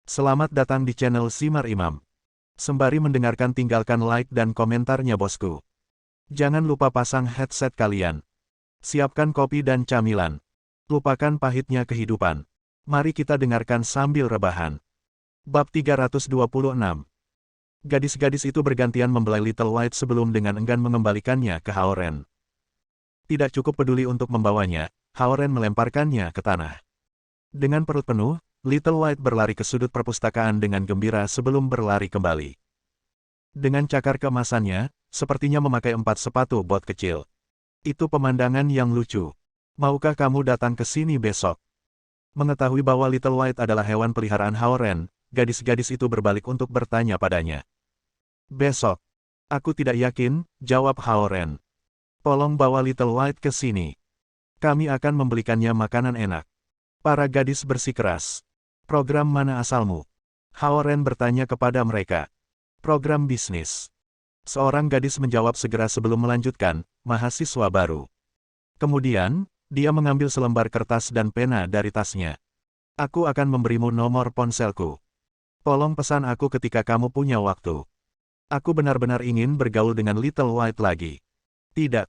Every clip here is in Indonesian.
Selamat datang di channel Simar Imam. Sembari mendengarkan tinggalkan like dan komentarnya bosku. Jangan lupa pasang headset kalian. Siapkan kopi dan camilan. Lupakan pahitnya kehidupan. Mari kita dengarkan sambil rebahan. Bab 326. Gadis-gadis itu bergantian membelai Little White sebelum dengan enggan mengembalikannya ke Haoren. Tidak cukup peduli untuk membawanya, Haoren melemparkannya ke tanah. Dengan perut penuh, Little White berlari ke sudut perpustakaan dengan gembira sebelum berlari kembali. Dengan cakar keemasannya, sepertinya memakai 4 sepatu bot kecil. Itu pemandangan yang lucu. Maukah kamu datang ke sini besok? Mengetahui bahwa Little White adalah hewan peliharaan Haoren, gadis-gadis itu berbalik untuk bertanya padanya. Besok? Aku tidak yakin, jawab Haoren. Tolong bawa Little White ke sini. Kami akan membelikannya makanan enak. Para gadis bersikeras. Program mana asalmu? Haoren bertanya kepada mereka. Program bisnis. Seorang gadis menjawab segera sebelum melanjutkan, mahasiswa baru. Kemudian, dia mengambil selembar kertas dan pena dari tasnya. Aku akan memberimu nomor ponselku. Tolong pesan aku ketika kamu punya waktu. Aku benar-benar ingin bergaul dengan Little White lagi. Tidak.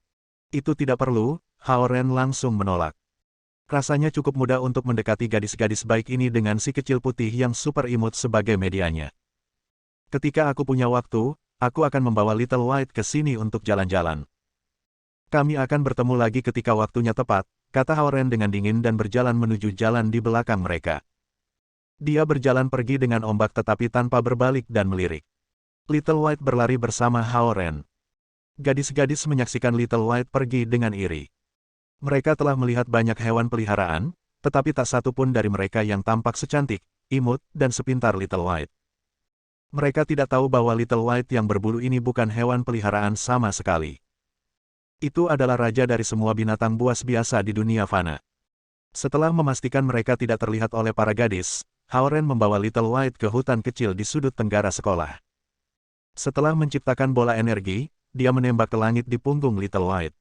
Itu tidak perlu, Haoren langsung menolak. Rasanya cukup mudah untuk mendekati gadis-gadis baik ini dengan si kecil putih yang super imut sebagai medianya. Ketika aku punya waktu, aku akan membawa Little White ke sini untuk jalan-jalan. Kami akan bertemu lagi ketika waktunya tepat, kata Haoren dengan dingin dan berjalan menuju jalan di belakang mereka. Dia berjalan pergi dengan ombak tetapi tanpa berbalik dan melirik. Little White berlari bersama Haoren. Gadis-gadis menyaksikan Little White pergi dengan iri. Mereka telah melihat banyak hewan peliharaan, tetapi tak satu pun dari mereka yang tampak secantik, imut, dan sepintar Little White. Mereka tidak tahu bahwa Little White yang berbulu ini bukan hewan peliharaan sama sekali. Itu adalah raja dari semua binatang buas biasa di dunia fana. Setelah memastikan mereka tidak terlihat oleh para gadis, Haoren membawa Little White ke hutan kecil di sudut tenggara sekolah. Setelah menciptakan bola energi, dia menembak ke langit di punggung Little White.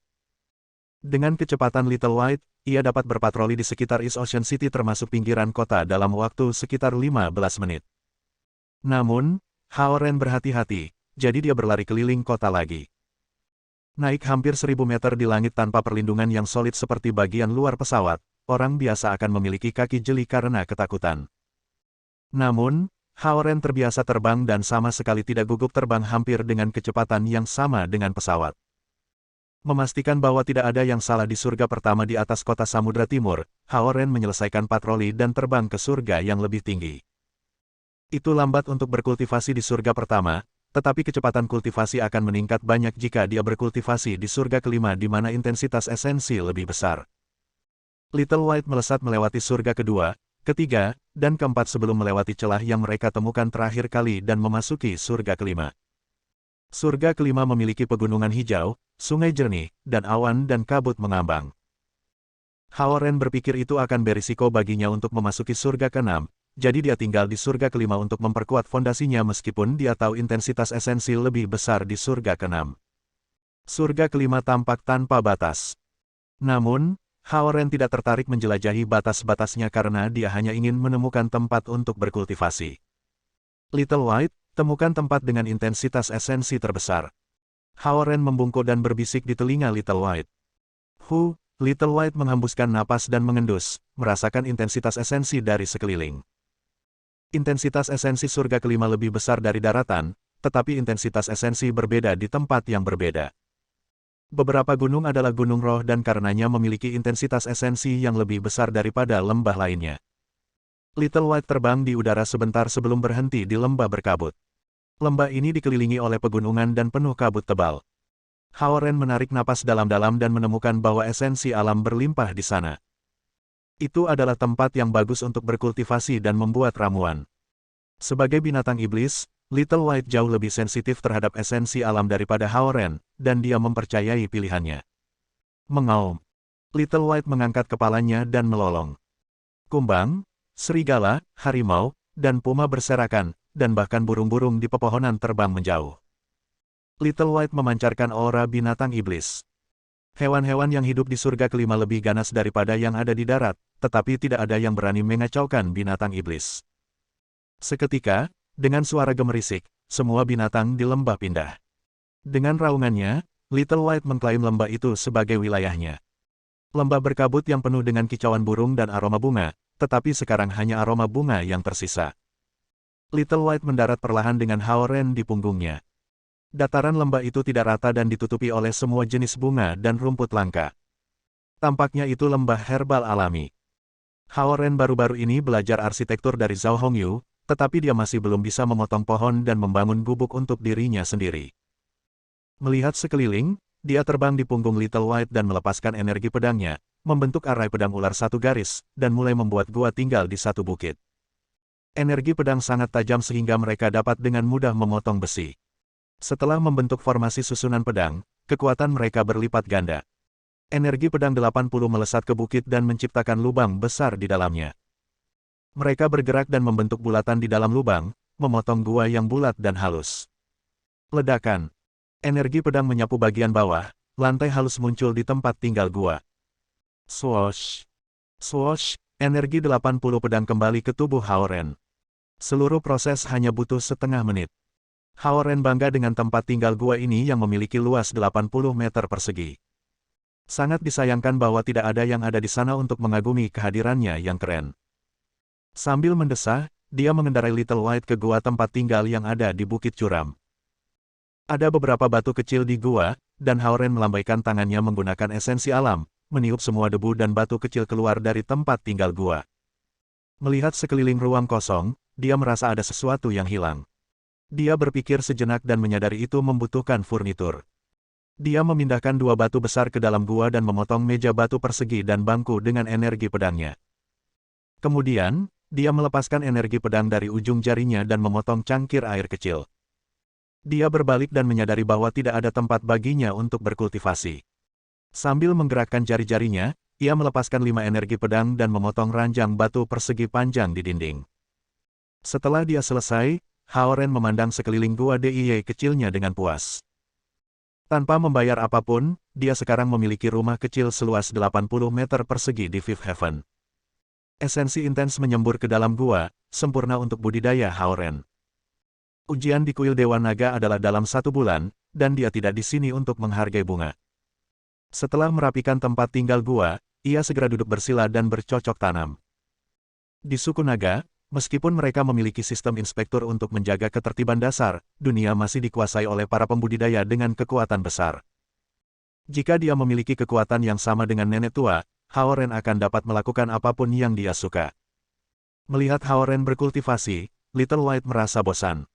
Dengan kecepatan Little White, ia dapat berpatroli di sekitar East Ocean City termasuk pinggiran kota dalam waktu sekitar 15 menit. Namun, Haoren berhati-hati, jadi dia berlari keliling kota lagi. Naik hampir 1000 meter di langit tanpa perlindungan yang solid seperti bagian luar pesawat, orang biasa akan memiliki kaki jeli karena ketakutan. Namun, Haoren terbiasa terbang dan sama sekali tidak gugup terbang hampir dengan kecepatan yang sama dengan pesawat. Memastikan bahwa tidak ada yang salah di surga pertama di atas kota Samudra Timur, Haoren menyelesaikan patroli dan terbang ke surga yang lebih tinggi. Itu lambat untuk berkultivasi di surga pertama, tetapi kecepatan kultivasi akan meningkat banyak jika dia berkultivasi di surga kelima di mana intensitas esensi lebih besar. Little White melesat melewati surga kedua, ketiga, dan keempat sebelum melewati celah yang mereka temukan terakhir kali dan memasuki surga kelima. Surga kelima memiliki pegunungan hijau, sungai jernih, dan awan dan kabut mengambang. Haoren berpikir itu akan berisiko baginya untuk memasuki surga keenam, jadi dia tinggal di surga kelima untuk memperkuat fondasinya meskipun dia tahu intensitas esensi lebih besar di surga keenam. Surga kelima tampak tanpa batas. Namun, Haoren tidak tertarik menjelajahi batas-batasnya karena dia hanya ingin menemukan tempat untuk berkultivasi. Little White, temukan tempat dengan intensitas esensi terbesar. Haoren membungkuk dan berbisik di telinga Little White. Little White menghembuskan napas dan mengendus, merasakan intensitas esensi dari sekeliling. Intensitas esensi surga kelima lebih besar dari daratan, tetapi intensitas esensi berbeda di tempat yang berbeda. Beberapa gunung adalah gunung roh dan karenanya memiliki intensitas esensi yang lebih besar daripada lembah lainnya. Little White terbang di udara sebentar sebelum berhenti di lembah berkabut. Lembah ini dikelilingi oleh pegunungan dan penuh kabut tebal. Haoren menarik napas dalam-dalam dan menemukan bahwa esensi alam berlimpah di sana. Itu adalah tempat yang bagus untuk berkultivasi dan membuat ramuan. Sebagai binatang iblis, Little White jauh lebih sensitif terhadap esensi alam daripada Haoren, dan dia mempercayai pilihannya. Mengaum. Little White mengangkat kepalanya dan melolong. Kumbang, serigala, harimau, dan puma berserakan, dan bahkan burung-burung di pepohonan terbang menjauh. Little White memancarkan aura binatang iblis. Hewan-hewan yang hidup di surga kelima lebih ganas daripada yang ada di darat, tetapi tidak ada yang berani mengacaukan binatang iblis. Seketika, dengan suara gemerisik, semua binatang di lembah pindah. Dengan raungannya, Little White mengklaim lembah itu sebagai wilayahnya. Lembah berkabut yang penuh dengan kicauan burung dan aroma bunga, tetapi sekarang hanya aroma bunga yang tersisa. Little White mendarat perlahan dengan Hao-Ren di punggungnya. Dataran lembah itu tidak rata dan ditutupi oleh semua jenis bunga dan rumput langka. Tampaknya itu lembah herbal alami. Hao-Ren baru-baru ini belajar arsitektur dari Zhao Hongyu, tetapi dia masih belum bisa memotong pohon dan membangun gubuk untuk dirinya sendiri. Melihat sekeliling, dia terbang di punggung Little White dan melepaskan energi pedangnya, membentuk arai pedang ular satu garis, dan mulai membuat gua tinggal di satu bukit. Energi pedang sangat tajam sehingga mereka dapat dengan mudah memotong besi. Setelah membentuk formasi susunan pedang, kekuatan mereka berlipat ganda. Energi pedang 80 melesat ke bukit dan menciptakan lubang besar di dalamnya. Mereka bergerak dan membentuk bulatan di dalam lubang, memotong gua yang bulat dan halus. Ledakan. Energi pedang menyapu bagian bawah, lantai halus muncul di tempat tinggal gua. Swoosh. Swoosh, energi 80 pedang kembali ke tubuh Hao-Ren. Seluruh proses hanya butuh setengah menit. Hao-Ren bangga dengan tempat tinggal gua ini yang memiliki luas 80 meter persegi. Sangat disayangkan bahwa tidak ada yang ada di sana untuk mengagumi kehadirannya yang keren. Sambil mendesah, dia mengendarai Little White ke gua tempat tinggal yang ada di bukit curam. Ada beberapa batu kecil di gua, dan Hao-Ren melambaikan tangannya menggunakan esensi alam, meniup semua debu dan batu kecil keluar dari tempat tinggal gua. Melihat sekeliling ruang kosong, dia merasa ada sesuatu yang hilang. Dia berpikir sejenak dan menyadari itu membutuhkan furnitur. Dia memindahkan dua batu besar ke dalam gua dan memotong meja batu persegi dan bangku dengan energi pedangnya. Kemudian, dia melepaskan energi pedang dari ujung jarinya dan memotong cangkir air kecil. Dia berbalik dan menyadari bahwa tidak ada tempat baginya untuk berkultivasi. Sambil menggerakkan jari-jarinya, ia melepaskan 5 energi pedang dan memotong ranjang batu persegi panjang di dinding. Setelah dia selesai, Hao-Ren memandang sekeliling gua DIY kecilnya dengan puas. Tanpa membayar apapun, dia sekarang memiliki rumah kecil seluas 80 meter persegi di Fifth Heaven. Esensi intens menyembur ke dalam gua, sempurna untuk budidaya Hao-Ren. Ujian di kuil Dewa Naga adalah dalam 1 bulan, dan dia tidak di sini untuk menghargai bunga. Setelah merapikan tempat tinggal gua, ia segera duduk bersila dan bercocok tanam. Di suku naga, meskipun mereka memiliki sistem inspektur untuk menjaga ketertiban dasar, dunia masih dikuasai oleh para pembudidaya dengan kekuatan besar. Jika dia memiliki kekuatan yang sama dengan nenek tua, Hao-Ren akan dapat melakukan apapun yang dia suka. Melihat Hao-Ren berkultivasi, Little White merasa bosan.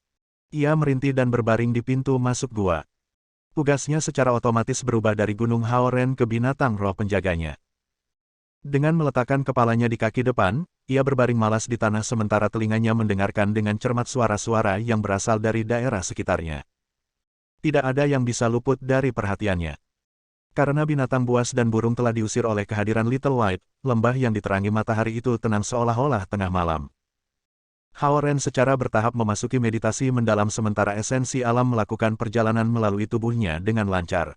Ia merintih dan berbaring di pintu masuk gua. Tugasnya secara otomatis berubah dari gunung Hao-Ren ke binatang roh penjaganya. Dengan meletakkan kepalanya di kaki depan, ia berbaring malas di tanah sementara telinganya mendengarkan dengan cermat suara-suara yang berasal dari daerah sekitarnya. Tidak ada yang bisa luput dari perhatiannya. Karena binatang buas dan burung telah diusir oleh kehadiran Little White, lembah yang diterangi matahari itu tenang seolah-olah tengah malam. Hao-Ren secara bertahap memasuki meditasi mendalam sementara esensi alam melakukan perjalanan melalui tubuhnya dengan lancar.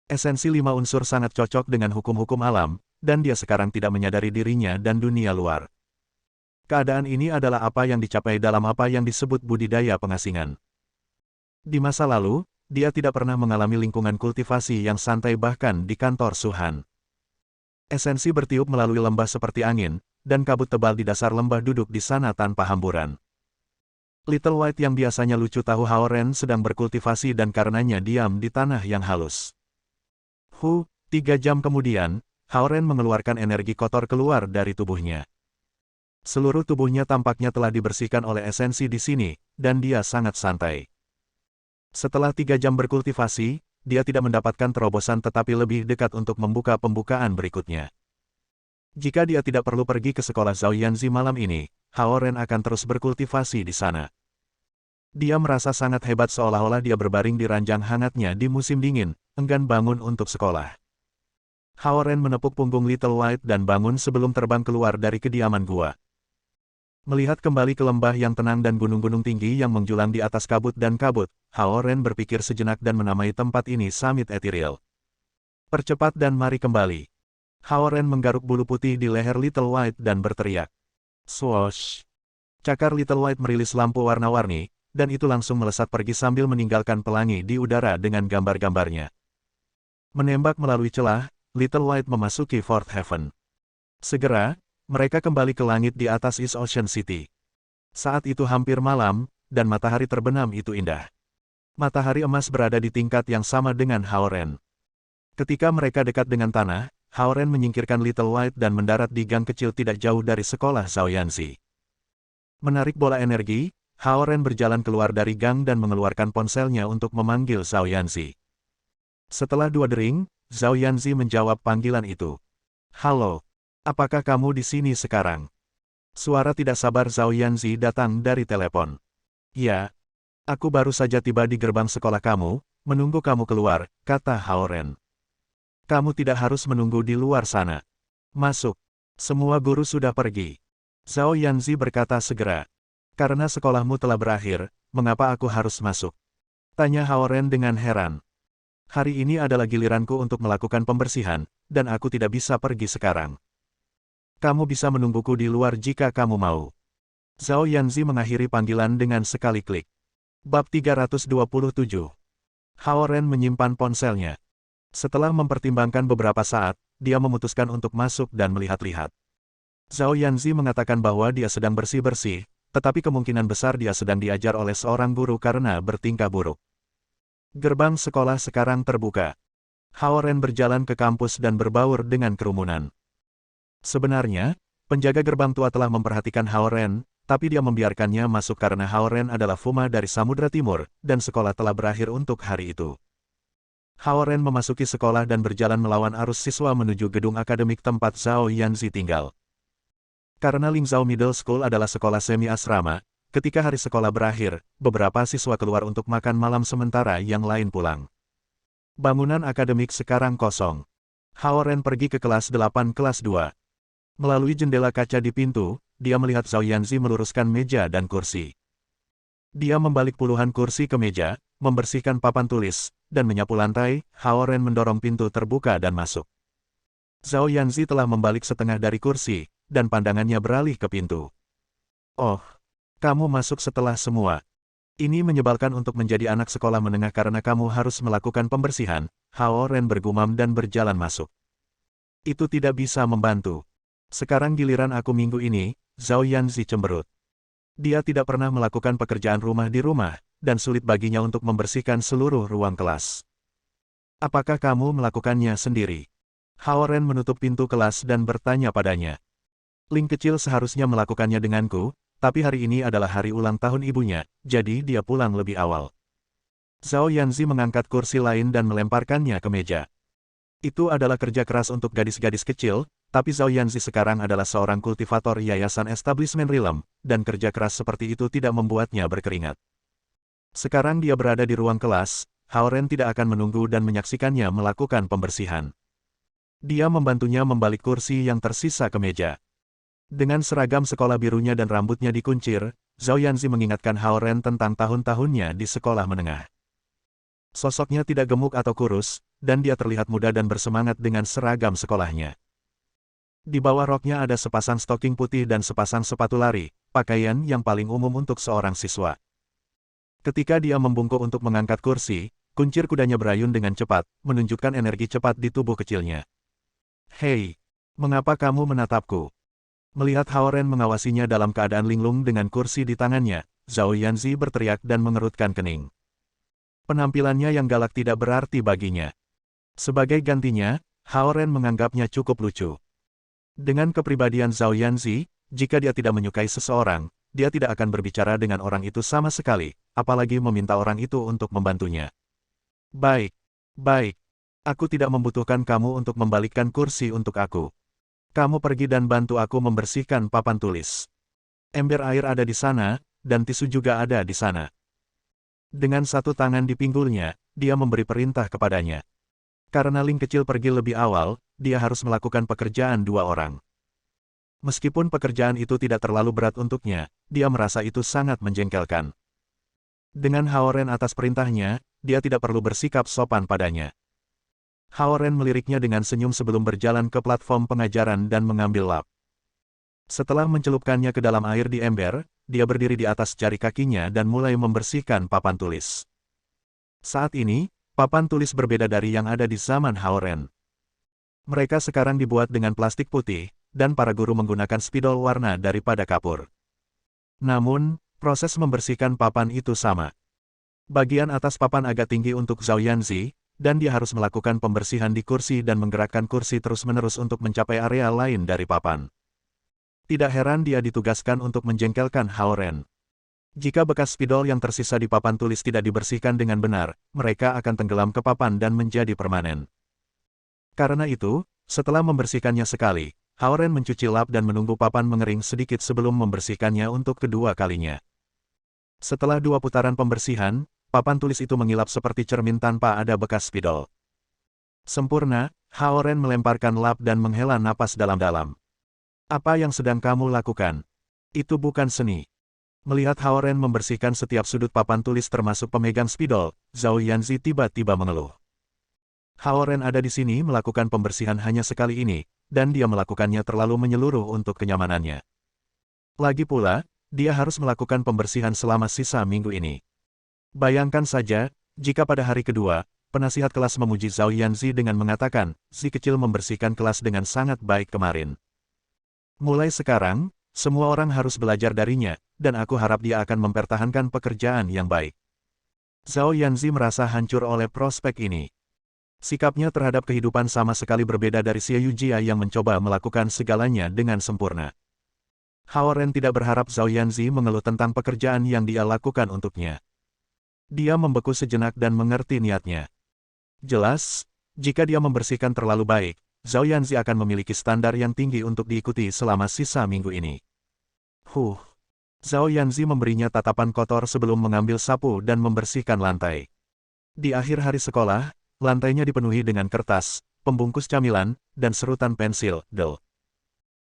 Esensi 5 unsur sangat cocok dengan hukum-hukum alam, dan dia sekarang tidak menyadari dirinya dan dunia luar. Keadaan ini adalah apa yang dicapai dalam apa yang disebut budidaya pengasingan. Di masa lalu, dia tidak pernah mengalami lingkungan kultivasi yang santai bahkan di kantor Suhan. Esensi bertiup melalui lembah seperti angin, dan kabut tebal di dasar lembah duduk di sana tanpa hamburan. Little White yang biasanya lucu tahu Hao-Ren sedang berkultivasi dan karenanya diam di tanah yang halus. 3 jam kemudian, Hao-Ren mengeluarkan energi kotor keluar dari tubuhnya. Seluruh tubuhnya tampaknya telah dibersihkan oleh esensi di sini, dan dia sangat santai. Setelah 3 jam berkultivasi, dia tidak mendapatkan terobosan tetapi lebih dekat untuk membuka pembukaan berikutnya. Jika dia tidak perlu pergi ke sekolah Zhao Yanzi malam ini, Hao-Ren akan terus berkultivasi di sana. Dia merasa sangat hebat seolah-olah dia berbaring di ranjang hangatnya di musim dingin, enggan bangun untuk sekolah. Hao-Ren menepuk punggung Little White dan bangun sebelum terbang keluar dari kediaman gua. Melihat kembali ke lembah yang tenang dan gunung-gunung tinggi yang menjulang di atas kabut dan kabut, Hao-Ren berpikir sejenak dan menamai tempat ini Summit Ethereal. Percepat dan mari kembali. Hao-Ren menggaruk bulu putih di leher Little White dan berteriak. Swoosh! Cakar Little White merilis lampu warna-warni, dan itu langsung melesat pergi sambil meninggalkan pelangi di udara dengan gambar-gambarnya. Menembak melalui celah, Little White memasuki Fourth Heaven. Segera, mereka kembali ke langit di atas East Ocean City. Saat itu hampir malam, dan matahari terbenam itu indah. Matahari emas berada di tingkat yang sama dengan Haoren. Ketika mereka dekat dengan tanah, Haoren menyingkirkan Little White dan mendarat di gang kecil tidak jauh dari sekolah Zhao Yanzi. Menarik bola energi, Haoren berjalan keluar dari gang dan mengeluarkan ponselnya untuk memanggil Zhao Yanzi. Setelah 2 dering, Zhao Yanzi menjawab panggilan itu. "Halo, apakah kamu di sini sekarang?" Suara tidak sabar Zhao Yanzi datang dari telepon. "Ya, aku baru saja tiba di gerbang sekolah kamu, menunggu kamu keluar," kata Haoren. "Kamu tidak harus menunggu di luar sana. Masuk. Semua guru sudah pergi." Zhao Yanzi berkata segera. "Karena sekolahmu telah berakhir, mengapa aku harus masuk?" tanya Haoren dengan heran. "Hari ini adalah giliranku untuk melakukan pembersihan, dan aku tidak bisa pergi sekarang. Kamu bisa menungguku di luar jika kamu mau." Zhao Yanzi mengakhiri panggilan dengan sekali klik. Bab 327. Haoren menyimpan ponselnya. Setelah mempertimbangkan beberapa saat, dia memutuskan untuk masuk dan melihat-lihat. Zhao Yanzi mengatakan bahwa dia sedang bersih-bersih, tetapi kemungkinan besar dia sedang diajar oleh seorang guru karena bertingkah buruk. Gerbang sekolah sekarang terbuka. Haoren berjalan ke kampus dan berbaur dengan kerumunan. Sebenarnya, penjaga gerbang tua telah memperhatikan Haoren, tapi dia membiarkannya masuk karena Haoren adalah Fuma dari Samudra Timur, dan sekolah telah berakhir untuk hari itu. Haoren memasuki sekolah dan berjalan melawan arus siswa menuju gedung akademik tempat Zhao Yanzi tinggal. Karena Lingzhou Middle School adalah sekolah semi-asrama, ketika hari sekolah berakhir, beberapa siswa keluar untuk makan malam sementara yang lain pulang. Bangunan akademik sekarang kosong. Haoren pergi ke kelas 8 kelas 2. Melalui jendela kaca di pintu, dia melihat Zhao Yanzi meluruskan meja dan kursi. Dia membalik puluhan kursi ke meja, membersihkan papan tulis, dan menyapu lantai. Haoren mendorong pintu terbuka dan masuk. Zhao Yanzi telah membalik setengah dari kursi, dan pandangannya beralih ke pintu. "Oh, kamu masuk setelah semua. Ini menyebalkan untuk menjadi anak sekolah menengah karena kamu harus melakukan pembersihan," Haoren bergumam dan berjalan masuk. "Itu tidak bisa membantu. Sekarang giliran aku minggu ini," Zhao Yanzi cemberut. Dia tidak pernah melakukan pekerjaan rumah di rumah, dan sulit baginya untuk membersihkan seluruh ruang kelas. "Apakah kamu melakukannya sendiri?" Haoren menutup pintu kelas dan bertanya padanya. "Ling kecil seharusnya melakukannya denganku, tapi hari ini adalah hari ulang tahun ibunya, jadi dia pulang lebih awal." Zhao Yanzi mengangkat kursi lain dan melemparkannya ke meja. Itu adalah kerja keras untuk gadis-gadis kecil, tapi Zhao Yanzi sekarang adalah seorang kultivator yayasan establishment Rilem, dan kerja keras seperti itu tidak membuatnya berkeringat. Sekarang dia berada di ruang kelas, Haoren tidak akan menunggu dan menyaksikannya melakukan pembersihan. Dia membantunya membalik kursi yang tersisa ke meja. Dengan seragam sekolah birunya dan rambutnya dikuncir, Zhao Yanzi mengingatkan Haoren tentang tahun-tahunnya di sekolah menengah. Sosoknya tidak gemuk atau kurus, dan dia terlihat muda dan bersemangat dengan seragam sekolahnya. Di bawah roknya ada sepasang stoking putih dan sepasang sepatu lari, pakaian yang paling umum untuk seorang siswa. Ketika dia membungkuk untuk mengangkat kursi, kuncir kudanya berayun dengan cepat, menunjukkan energi cepat di tubuh kecilnya. "Hei, mengapa kamu menatapku?" Melihat Haoren mengawasinya dalam keadaan linglung dengan kursi di tangannya, Zhao Yanzi berteriak dan mengerutkan kening. Penampilannya yang galak tidak berarti baginya. Sebagai gantinya, Haoren menganggapnya cukup lucu. Dengan kepribadian Zhao Yanzi, jika dia tidak menyukai seseorang, dia tidak akan berbicara dengan orang itu sama sekali, apalagi meminta orang itu untuk membantunya. Baik. Aku tidak membutuhkan kamu untuk membalikkan kursi untuk aku. Kamu pergi dan bantu aku membersihkan papan tulis. Ember air ada di sana, dan tisu juga ada di sana." Dengan satu tangan di pinggulnya, dia memberi perintah kepadanya. Karena Ling kecil pergi lebih awal, dia harus melakukan pekerjaan 2 orang. Meskipun pekerjaan itu tidak terlalu berat untuknya, dia merasa itu sangat menjengkelkan. Dengan Haoren atas perintahnya, dia tidak perlu bersikap sopan padanya. Haoren meliriknya dengan senyum sebelum berjalan ke platform pengajaran dan mengambil lap. Setelah mencelupkannya ke dalam air di ember, dia berdiri di atas jari kakinya dan mulai membersihkan papan tulis. Saat ini, papan tulis berbeda dari yang ada di zaman Haoren. Mereka sekarang dibuat dengan plastik putih, dan para guru menggunakan spidol warna daripada kapur. Namun, proses membersihkan papan itu sama. Bagian atas papan agak tinggi untuk Zhao Yanzi, dan dia harus melakukan pembersihan di kursi dan menggerakkan kursi terus-menerus untuk mencapai area lain dari papan. Tidak heran dia ditugaskan untuk menjengkelkan Haoren. Jika bekas spidol yang tersisa di papan tulis tidak dibersihkan dengan benar, mereka akan tenggelam ke papan dan menjadi permanen. Karena itu, setelah membersihkannya sekali, Haoren mencuci lap dan menunggu papan mengering sedikit sebelum membersihkannya untuk kedua kalinya. Setelah 2 putaran pembersihan, papan tulis itu mengilap seperti cermin tanpa ada bekas spidol. Sempurna, Haoren melemparkan lap dan menghela napas dalam-dalam. Apa yang sedang kamu lakukan? Itu bukan seni. Melihat Haoren membersihkan setiap sudut papan tulis termasuk pemegang spidol, Zhao Yanzi tiba-tiba mengeluh. Haoren ada di sini melakukan pembersihan hanya sekali ini, dan dia melakukannya terlalu menyeluruh untuk kenyamanannya. Lagi pula, dia harus melakukan pembersihan selama sisa minggu ini. Bayangkan saja, jika pada hari kedua, penasihat kelas memuji Zhao Yanzi dengan mengatakan, si kecil membersihkan kelas dengan sangat baik kemarin. Mulai sekarang, semua orang harus belajar darinya, dan aku harap dia akan mempertahankan pekerjaan yang baik. Zhao Yanzi merasa hancur oleh prospek ini. Sikapnya terhadap kehidupan sama sekali berbeda dari Xie Yujia yang mencoba melakukan segalanya dengan sempurna. Haoren tidak berharap Zhao Yanzi mengeluh tentang pekerjaan yang dia lakukan untuknya. Dia membeku sejenak dan mengerti niatnya. Jelas, jika dia membersihkan terlalu baik, Zhao Yanzi akan memiliki standar yang tinggi untuk diikuti selama sisa minggu ini. Zhao Yanzi memberinya tatapan kotor sebelum mengambil sapu dan membersihkan lantai. Di akhir hari sekolah, lantainya dipenuhi dengan kertas, pembungkus camilan, dan serutan pensil, del.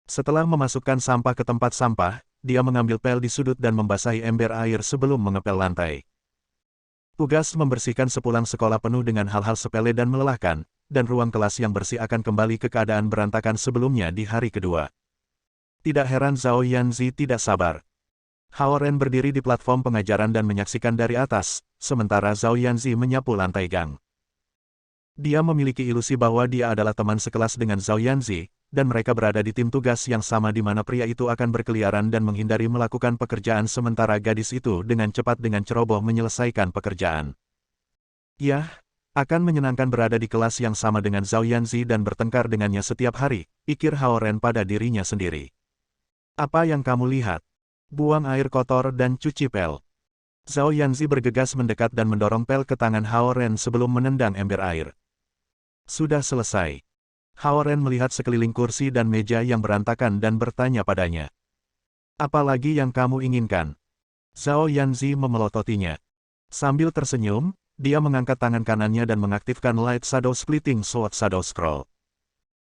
Setelah memasukkan sampah ke tempat sampah, dia mengambil pel di sudut dan membasahi ember air sebelum mengepel lantai. Tugas membersihkan sepulang sekolah penuh dengan hal-hal sepele dan melelahkan, dan ruang kelas yang bersih akan kembali ke keadaan berantakan sebelumnya di hari kedua. Tidak heran Zhao Yanzi tidak sabar. Haoren berdiri di platform pengajaran dan menyaksikan dari atas, sementara Zhao Yanzi menyapu lantai gang. Dia memiliki ilusi bahwa dia adalah teman sekelas dengan Zhao Yanzi, dan mereka berada di tim tugas yang sama di mana pria itu akan berkeliaran dan menghindari melakukan pekerjaan sementara gadis itu dengan cepat dengan ceroboh menyelesaikan pekerjaan. Yah, akan menyenangkan berada di kelas yang sama dengan Zhao Yanzi dan bertengkar dengannya setiap hari, pikir Haoren pada dirinya sendiri. Apa yang kamu lihat? Buang air kotor dan cuci pel. Zhao Yanzi bergegas mendekat dan mendorong pel ke tangan Haoren sebelum menendang ember air. Sudah selesai. Haoren melihat sekeliling kursi dan meja yang berantakan dan bertanya padanya. Apa lagi yang kamu inginkan? Zhao Yanzi memelototinya. Sambil tersenyum, dia mengangkat tangan kanannya dan mengaktifkan Light Shadow Splitting Sword Shadow Scroll.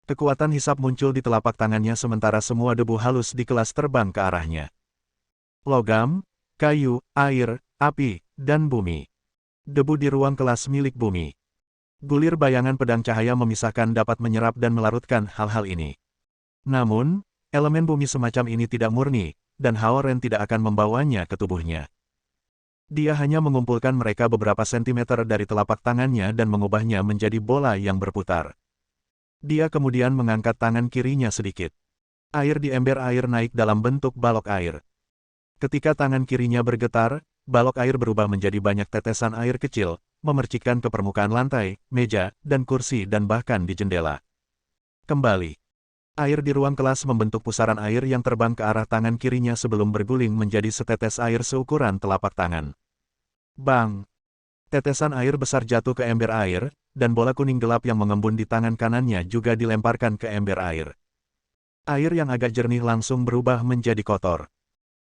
Kekuatan hisap muncul di telapak tangannya sementara semua debu halus di kelas terbang ke arahnya. Logam, kayu, air, api, dan bumi. Debu di ruang kelas milik bumi. Gulir bayangan pedang cahaya memisahkan dapat menyerap dan melarutkan hal-hal ini. Namun, elemen bumi semacam ini tidak murni, dan Haoren tidak akan membawanya ke tubuhnya. Dia hanya mengumpulkan mereka beberapa sentimeter dari telapak tangannya dan mengubahnya menjadi bola yang berputar. Dia kemudian mengangkat tangan kirinya sedikit. Air di ember air naik dalam bentuk balok air. Ketika tangan kirinya bergetar, balok air berubah menjadi banyak tetesan air kecil, memercikkan ke permukaan lantai, meja, dan kursi dan bahkan di jendela. Kembali. Air di ruang kelas membentuk pusaran air yang terbang ke arah tangan kirinya sebelum berguling menjadi setetes air seukuran telapak tangan. Bang! Tetesan air besar jatuh ke ember air, dan bola kuning gelap yang mengembun di tangan kanannya juga dilemparkan ke ember air. Air yang agak jernih langsung berubah menjadi kotor.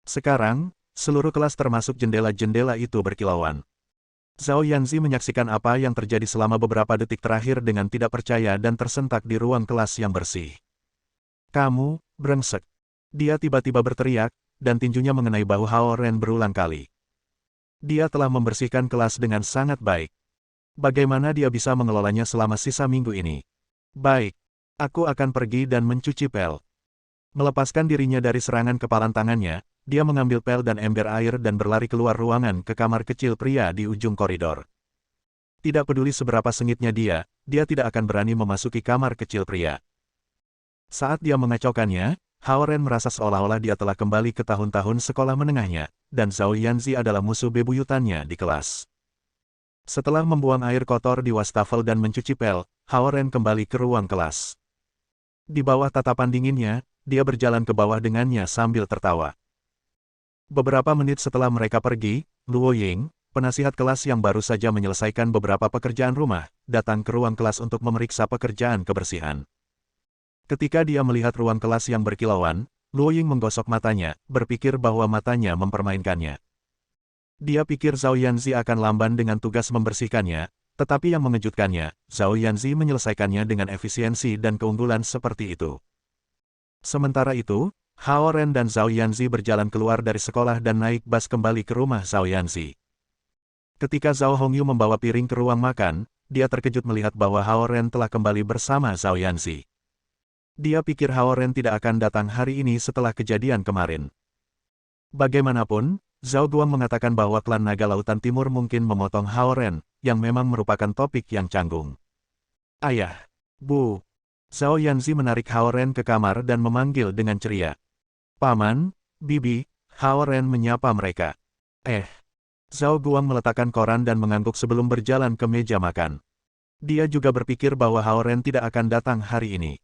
Sekarang, seluruh kelas termasuk jendela-jendela itu berkilauan. Zhao Yanzi menyaksikan apa yang terjadi selama beberapa detik terakhir dengan tidak percaya dan tersentak di ruang kelas yang bersih. Kamu, brengsek! Dia tiba-tiba berteriak, dan tinjunya mengenai bahu Haoren berulang kali. Dia telah membersihkan kelas dengan sangat baik. Bagaimana dia bisa mengelolanya selama sisa minggu ini? Baik, aku akan pergi dan mencuci pel. Melepaskan dirinya dari serangan kepalan tangannya, dia mengambil pel dan ember air dan berlari keluar ruangan ke kamar kecil pria di ujung koridor. Tidak peduli seberapa sengitnya dia tidak akan berani memasuki kamar kecil pria. Saat dia mengacaukannya, Hao Ren merasa seolah-olah dia telah kembali ke tahun-tahun sekolah menengahnya, dan Zhao Yanzi adalah musuh bebuyutannya di kelas. Setelah membuang air kotor di wastafel dan mencuci pel, Hao Ren kembali ke ruang kelas. Di bawah tatapan dinginnya, dia berjalan ke bawah dengannya sambil tertawa. Beberapa menit setelah mereka pergi, Luo Ying, penasihat kelas yang baru saja menyelesaikan beberapa pekerjaan rumah, datang ke ruang kelas untuk memeriksa pekerjaan kebersihan. Ketika dia melihat ruang kelas yang berkilauan, Luo Ying menggosok matanya, berpikir bahwa matanya mempermainkannya. Dia pikir Zhao Yanzi akan lamban dengan tugas membersihkannya, tetapi yang mengejutkannya, Zhao Yanzi menyelesaikannya dengan efisiensi dan keunggulan seperti itu. Sementara itu, Hao Ren dan Zhao Yanzi berjalan keluar dari sekolah dan naik bus kembali ke rumah Zhao Yanzi. Ketika Zhao Hongyu membawa piring ke ruang makan, dia terkejut melihat bahwa Hao Ren telah kembali bersama Zhao Yanzi. Dia pikir Hao Ren tidak akan datang hari ini setelah kejadian kemarin. Bagaimanapun, Zhao Guang mengatakan bahwa klan Naga Lautan Timur mungkin memotong Hao Ren, yang memang merupakan topik yang canggung. Ayah, Bu. Zhao Yanzi menarik Hao Ren ke kamar dan memanggil dengan ceria. Paman, Bibi, Hao Ren menyapa mereka. Zhao Guang meletakkan koran dan mengangguk sebelum berjalan ke meja makan. Dia juga berpikir bahwa Hao Ren tidak akan datang hari ini.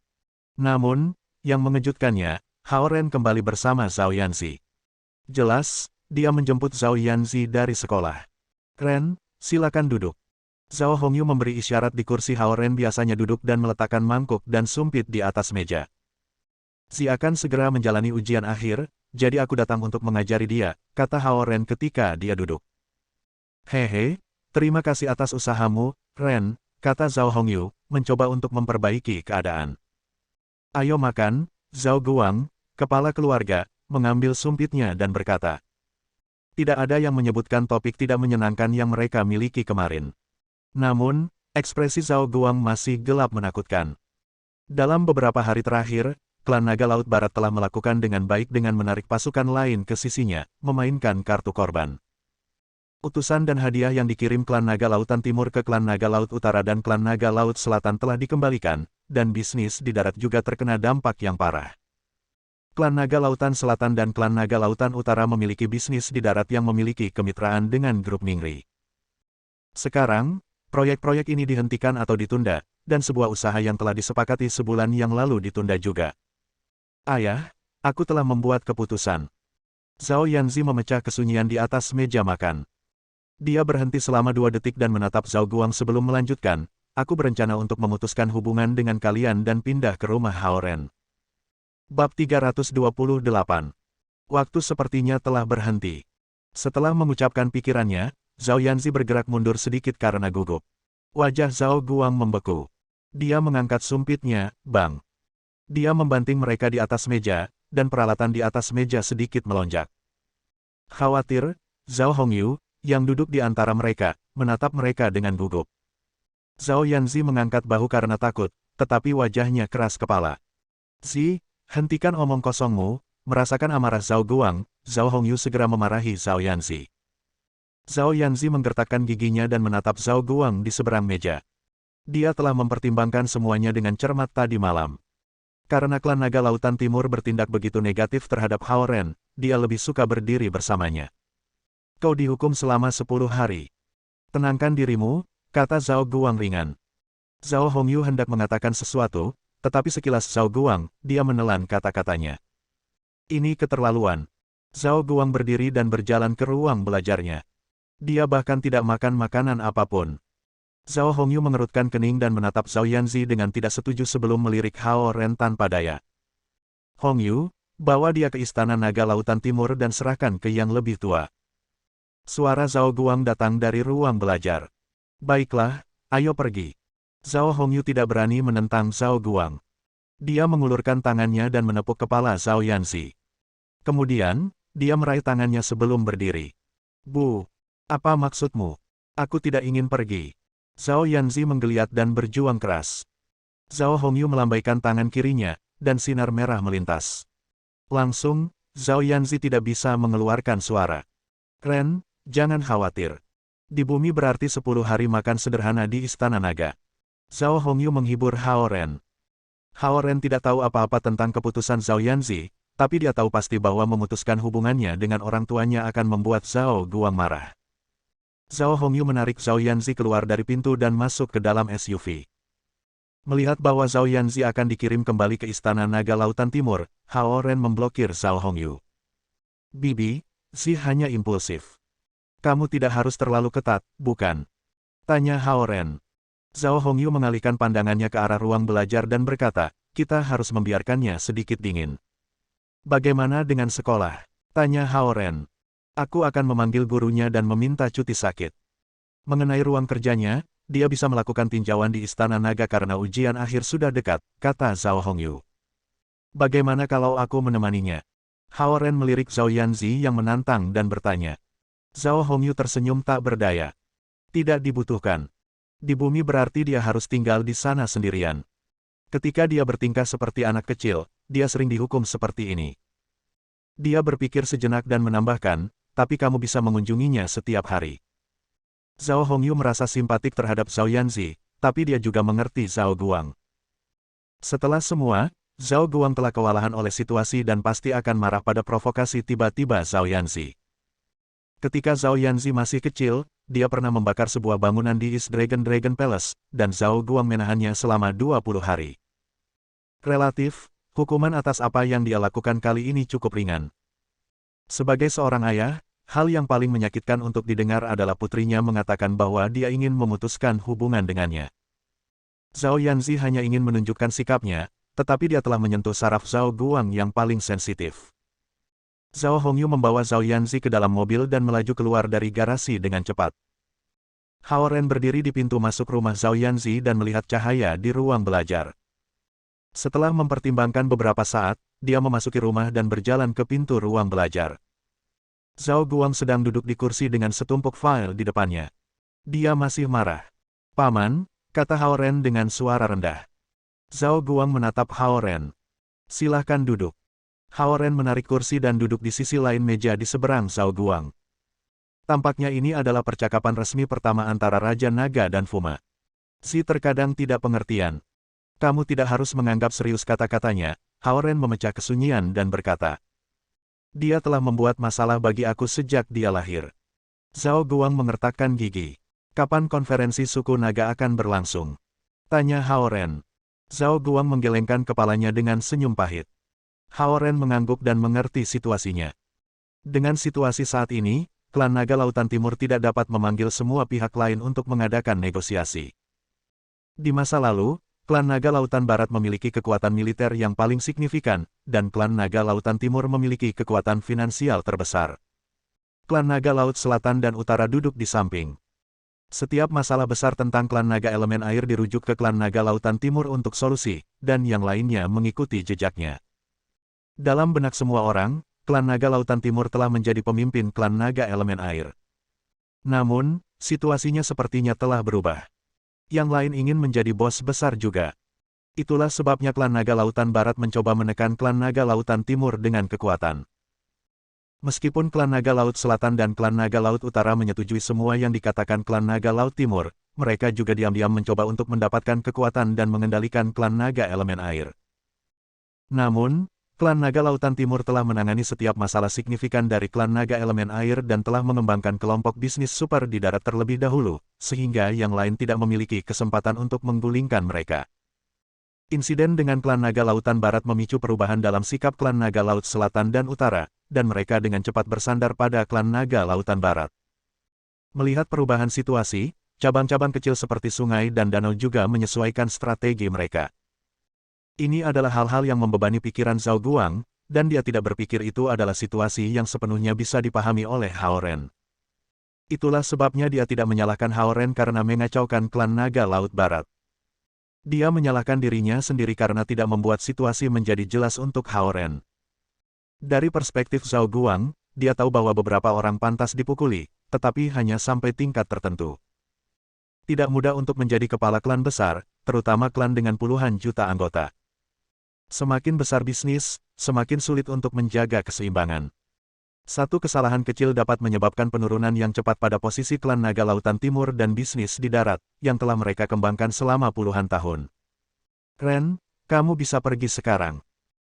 Namun, yang mengejutkannya, Hao Ren kembali bersama Zhao Yanzi. Jelas, dia menjemput Zhao Yanzi dari sekolah. Ren, silakan duduk. Zhao Hongyu memberi isyarat di kursi Hao Ren biasanya duduk dan meletakkan mangkuk dan sumpit di atas meja. Si akan segera menjalani ujian akhir, jadi aku datang untuk mengajari dia, kata Hao Ren ketika dia duduk. Hehe, terima kasih atas usahamu, Ren, kata Zhao Hongyu, mencoba untuk memperbaiki keadaan. Ayo makan, Zhao Guang, kepala keluarga, mengambil sumpitnya dan berkata. Tidak ada yang menyebutkan topik tidak menyenangkan yang mereka miliki kemarin. Namun, ekspresi Zhao Guang masih gelap menakutkan. Dalam beberapa hari terakhir, klan Naga Laut Barat telah melakukan dengan baik dengan menarik pasukan lain ke sisinya, memainkan kartu korban. Utusan dan hadiah yang dikirim klan Naga Lautan Timur ke klan Naga Laut Utara dan klan Naga Laut Selatan telah dikembalikan, dan bisnis di darat juga terkena dampak yang parah. Klan Naga Lautan Selatan dan klan Naga Lautan Utara memiliki bisnis di darat yang memiliki kemitraan dengan grup Ningri. Sekarang, proyek-proyek ini dihentikan atau ditunda, dan sebuah usaha yang telah disepakati sebulan yang lalu ditunda juga. Ayah, aku telah membuat keputusan. Zhao Yanzi memecah kesunyian di atas meja makan. Dia berhenti selama 2 detik dan menatap Zhao Guang sebelum melanjutkan, aku berencana untuk memutuskan hubungan dengan kalian dan pindah ke rumah Hao Ren. Bab 328. Waktu sepertinya telah berhenti. Setelah mengucapkan pikirannya, Zhao Yanzi bergerak mundur sedikit karena gugup. Wajah Zhao Guang membeku. Dia mengangkat sumpitnya, bang. Dia membanting mereka di atas meja, dan peralatan di atas meja sedikit melonjak. Khawatir, Zhao Hongyu, yang duduk di antara mereka, menatap mereka dengan gugup. Zhao Yanzi mengangkat bahu karena takut, tetapi wajahnya keras kepala. Hentikan omong kosongmu, merasakan amarah Zhao Guang, Zhao Hongyu segera memarahi Zhao Yanzi. Zhao Yanzi menggertakkan giginya dan menatap Zhao Guang di seberang meja. Dia telah mempertimbangkan semuanya dengan cermat tadi malam. Karena klan Naga Lautan Timur bertindak begitu negatif terhadap Hao Ren, dia lebih suka berdiri bersamanya. Kau dihukum selama 10 hari. Tenangkan dirimu, kata Zhao Guang ringan. Zhao Hongyu hendak mengatakan sesuatu, tetapi sekilas Zhao Guang, dia menelan kata-katanya. Ini keterlaluan. Zhao Guang berdiri dan berjalan ke ruang belajarnya. Dia bahkan tidak makan makanan apapun. Zhao Hongyu mengerutkan kening dan menatap Zhao Yanzi dengan tidak setuju sebelum melirik Hao Ren tanpa daya. Hongyu, bawa dia ke istana Naga Lautan Timur dan serahkan ke yang lebih tua. Suara Zhao Guang datang dari ruang belajar. Baiklah, ayo pergi. Zhao Hongyu tidak berani menentang Zhao Guang. Dia mengulurkan tangannya dan menepuk kepala Zhao Yanzi. Kemudian, dia meraih tangannya sebelum berdiri. Bu, apa maksudmu? Aku tidak ingin pergi. Zhao Yanzi menggeliat dan berjuang keras. Zhao Hongyu melambaikan tangan kirinya, dan sinar merah melintas. Langsung, Zhao Yanzi tidak bisa mengeluarkan suara. Ren, jangan khawatir. Di bumi berarti 10 hari makan sederhana di Istana Naga. Zhao Hongyu menghibur Hao Ren. Hao Ren tidak tahu apa-apa tentang keputusan Zhao Yanzi, tapi dia tahu pasti bahwa memutuskan hubungannya dengan orang tuanya akan membuat Zhao Guang marah. Zhao Hongyu menarik Zhao Yanzi keluar dari pintu dan masuk ke dalam SUV. Melihat bahwa Zhao Yanzi akan dikirim kembali ke Istana Naga Lautan Timur, Hao Ren memblokir Zhao Hongyu. Bibi, Zi hanya impulsif. Kamu tidak harus terlalu ketat, bukan? Tanya Hao Ren. Zhao Hongyu mengalihkan pandangannya ke arah ruang belajar dan berkata, kita harus membiarkannya sedikit dingin. Bagaimana dengan sekolah? Tanya Hao Ren. Aku akan memanggil gurunya dan meminta cuti sakit. Mengenai ruang kerjanya, dia bisa melakukan tinjauan di Istana Naga karena ujian akhir sudah dekat, kata Zhao Hongyu. Bagaimana kalau aku menemaninya? Hao Ren melirik Zhao Yanzi yang menantang dan bertanya. Zhao Hongyu tersenyum tak berdaya. Tidak dibutuhkan. Di bumi berarti dia harus tinggal di sana sendirian. Ketika dia bertingkah seperti anak kecil, dia sering dihukum seperti ini. Dia berpikir sejenak dan menambahkan, tapi kamu bisa mengunjunginya setiap hari. Zhao Hongyu merasa simpatik terhadap Zhao Yanzi, tapi dia juga mengerti Zhao Guang. Setelah semua, Zhao Guang telah kewalahan oleh situasi dan pasti akan marah pada provokasi tiba-tiba Zhao Yanzi. Ketika Zhao Yanzi masih kecil, dia pernah membakar sebuah bangunan di East Dragon Palace, dan Zhao Guang menahannya selama 20 hari. Relatif, hukuman atas apa yang dia lakukan kali ini cukup ringan. Sebagai seorang ayah, hal yang paling menyakitkan untuk didengar adalah putrinya mengatakan bahwa dia ingin memutuskan hubungan dengannya. Zhao Yanzi hanya ingin menunjukkan sikapnya, tetapi dia telah menyentuh saraf Zhao Guang yang paling sensitif. Zhao Hongyu membawa Zhao Yanzi ke dalam mobil dan melaju keluar dari garasi dengan cepat. Hao Ren berdiri di pintu masuk rumah Zhao Yanzi dan melihat cahaya di ruang belajar. Setelah mempertimbangkan beberapa saat, dia memasuki rumah dan berjalan ke pintu ruang belajar. Zhao Guang sedang duduk di kursi dengan setumpuk file di depannya. Dia masih marah. Paman, kata Hao Ren dengan suara rendah. Zhao Guang menatap Hao Ren. Silahkan duduk. Hao Ren menarik kursi dan duduk di sisi lain meja di seberang Zhao Guang. Tampaknya ini adalah percakapan resmi pertama antara Raja Naga dan Fuma. Si terkadang tidak pengertian. Kamu tidak harus menganggap serius kata-katanya. Hao Ren memecah kesunyian dan berkata. Dia telah membuat masalah bagi aku sejak dia lahir. Zhao Guang mengertakkan gigi. Kapan konferensi suku naga akan berlangsung? Tanya Hao Ren. Zhao Guang menggelengkan kepalanya dengan senyum pahit. Hao Ren mengangguk dan mengerti situasinya. Dengan situasi saat ini, klan Naga Lautan Timur tidak dapat memanggil semua pihak lain untuk mengadakan negosiasi. Di masa lalu, klan Naga Lautan Barat memiliki kekuatan militer yang paling signifikan, dan klan Naga Lautan Timur memiliki kekuatan finansial terbesar. Klan Naga Laut Selatan dan Utara duduk di samping. Setiap masalah besar tentang klan Naga Elemen Air dirujuk ke klan Naga Lautan Timur untuk solusi, dan yang lainnya mengikuti jejaknya. Dalam benak semua orang, klan Naga Lautan Timur telah menjadi pemimpin klan Naga Elemen Air. Namun, situasinya sepertinya telah berubah. Yang lain ingin menjadi bos besar juga. Itulah sebabnya klan Naga Lautan Barat mencoba menekan klan Naga Lautan Timur dengan kekuatan. Meskipun klan Naga Laut Selatan dan klan Naga Laut Utara menyetujui semua yang dikatakan klan Naga Laut Timur, mereka juga diam-diam mencoba untuk mendapatkan kekuatan dan mengendalikan klan Naga Elemen Air. Namun, klan Naga Lautan Timur telah menangani setiap masalah signifikan dari klan Naga Elemen Air dan telah mengembangkan kelompok bisnis super di darat terlebih dahulu, sehingga yang lain tidak memiliki kesempatan untuk menggulingkan mereka. Insiden dengan klan Naga Lautan Barat memicu perubahan dalam sikap klan Naga Laut Selatan dan Utara, dan mereka dengan cepat bersandar pada klan Naga Lautan Barat. Melihat perubahan situasi, cabang-cabang kecil seperti sungai dan danau juga menyesuaikan strategi mereka. Ini adalah hal-hal yang membebani pikiran Zhao Guang, dan dia tidak berpikir itu adalah situasi yang sepenuhnya bisa dipahami oleh Hao Ren. Itulah sebabnya dia tidak menyalahkan Hao Ren karena mengacaukan klan Naga Laut Barat. Dia menyalahkan dirinya sendiri karena tidak membuat situasi menjadi jelas untuk Hao Ren. Dari perspektif Zhao Guang, dia tahu bahwa beberapa orang pantas dipukuli, tetapi hanya sampai tingkat tertentu. Tidak mudah untuk menjadi kepala klan besar, terutama klan dengan puluhan juta anggota. Semakin besar bisnis, semakin sulit untuk menjaga keseimbangan. Satu kesalahan kecil dapat menyebabkan penurunan yang cepat pada posisi klan naga lautan timur dan bisnis di darat, yang telah mereka kembangkan selama puluhan tahun. Ren, kamu bisa pergi sekarang.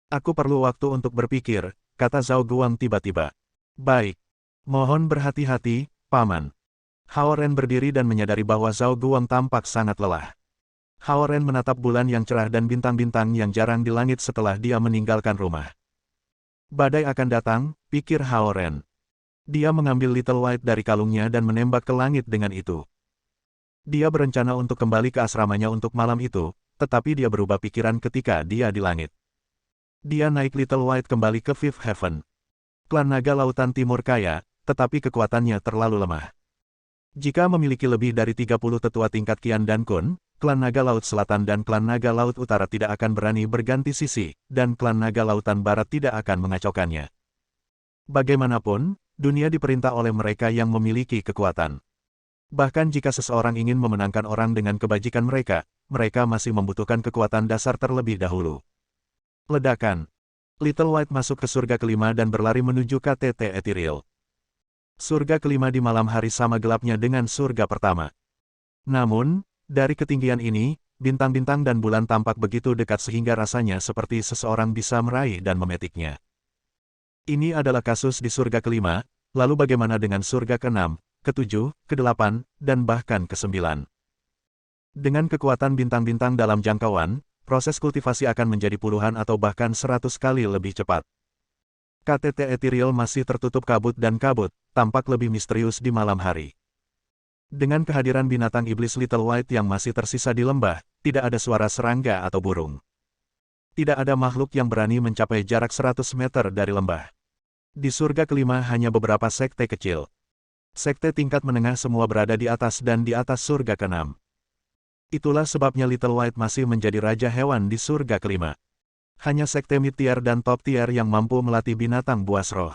Aku perlu waktu untuk berpikir, kata Zhao Guang tiba-tiba. Baik. Mohon berhati-hati, Paman. Hao Ren berdiri dan menyadari bahwa Zhao Guang tampak sangat lelah. Hao Ren menatap bulan yang cerah dan bintang-bintang yang jarang di langit setelah dia meninggalkan rumah. Badai akan datang, pikir Hao Ren. Dia mengambil Little White dari kalungnya dan menembak ke langit dengan itu. Dia berencana untuk kembali ke asramanya untuk malam itu, tetapi dia berubah pikiran ketika dia di langit. Dia naik Little White kembali ke Fifth Heaven. Klan naga lautan timur kaya, tetapi kekuatannya terlalu lemah. Jika memiliki lebih dari 30 tetua tingkat Qian dan Kun, klan naga laut selatan dan klan naga laut utara tidak akan berani berganti sisi, dan klan naga lautan barat tidak akan mengacaukannya. Bagaimanapun, dunia diperintah oleh mereka yang memiliki kekuatan. Bahkan jika seseorang ingin memenangkan orang dengan kebajikan mereka masih membutuhkan kekuatan dasar terlebih dahulu. Ledakan. Little White masuk ke surga kelima dan berlari menuju KTT Ethereal. Surga kelima di malam hari sama gelapnya dengan surga pertama. Namun, dari ketinggian ini, bintang-bintang dan bulan tampak begitu dekat sehingga rasanya seperti seseorang bisa meraih dan memetiknya. Ini adalah kasus di surga kelima, lalu bagaimana dengan surga keenam, ketujuh, kedelapan, dan bahkan kesembilan? Dengan kekuatan bintang-bintang dalam jangkauan, proses kultivasi akan menjadi puluhan atau bahkan 100 kali lebih cepat. KTT Ethereal masih tertutup kabut dan kabut, tampak lebih misterius di malam hari. Dengan kehadiran binatang iblis Little White yang masih tersisa di lembah, tidak ada suara serangga atau burung. Tidak ada makhluk yang berani mencapai jarak 100 meter dari lembah. Di surga kelima hanya beberapa sekte kecil. Sekte tingkat menengah semua berada di atas dan di atas surga keenam. Itulah sebabnya Little White masih menjadi raja hewan di surga kelima. Hanya sekte mid-tier dan top-tier yang mampu melatih binatang buas roh.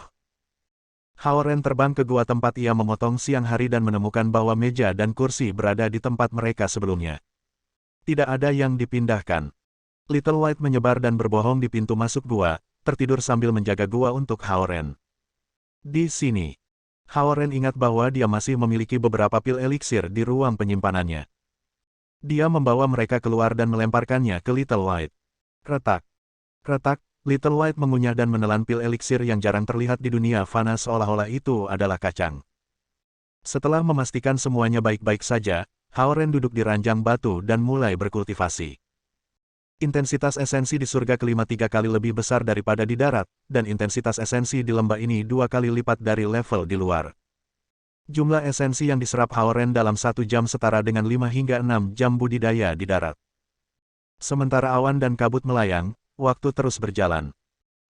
Hao Ren terbang ke gua tempat ia memotong siang hari dan menemukan bahwa meja dan kursi berada di tempat mereka sebelumnya. Tidak ada yang dipindahkan. Little White menyebar dan berbohong di pintu masuk gua, tertidur sambil menjaga gua untuk Hao Ren. Di sini, Hao Ren ingat bahwa dia masih memiliki beberapa pil eliksir di ruang penyimpanannya. Dia membawa mereka keluar dan melemparkannya ke Little White. Retak. Retak, Little White mengunyah dan menelan pil eliksir yang jarang terlihat di dunia fana seolah-olah itu adalah kacang. Setelah memastikan semuanya baik-baik saja, Hao Ren duduk di ranjang batu dan mulai berkultivasi. Intensitas esensi di surga kelima 3 kali lebih besar daripada di darat, dan intensitas esensi di lembah ini 2 kali lipat dari level di luar. Jumlah esensi yang diserap Hao Ren dalam 1 jam setara dengan 5 hingga 6 jam budidaya di darat. Sementara awan dan kabut melayang, waktu terus berjalan.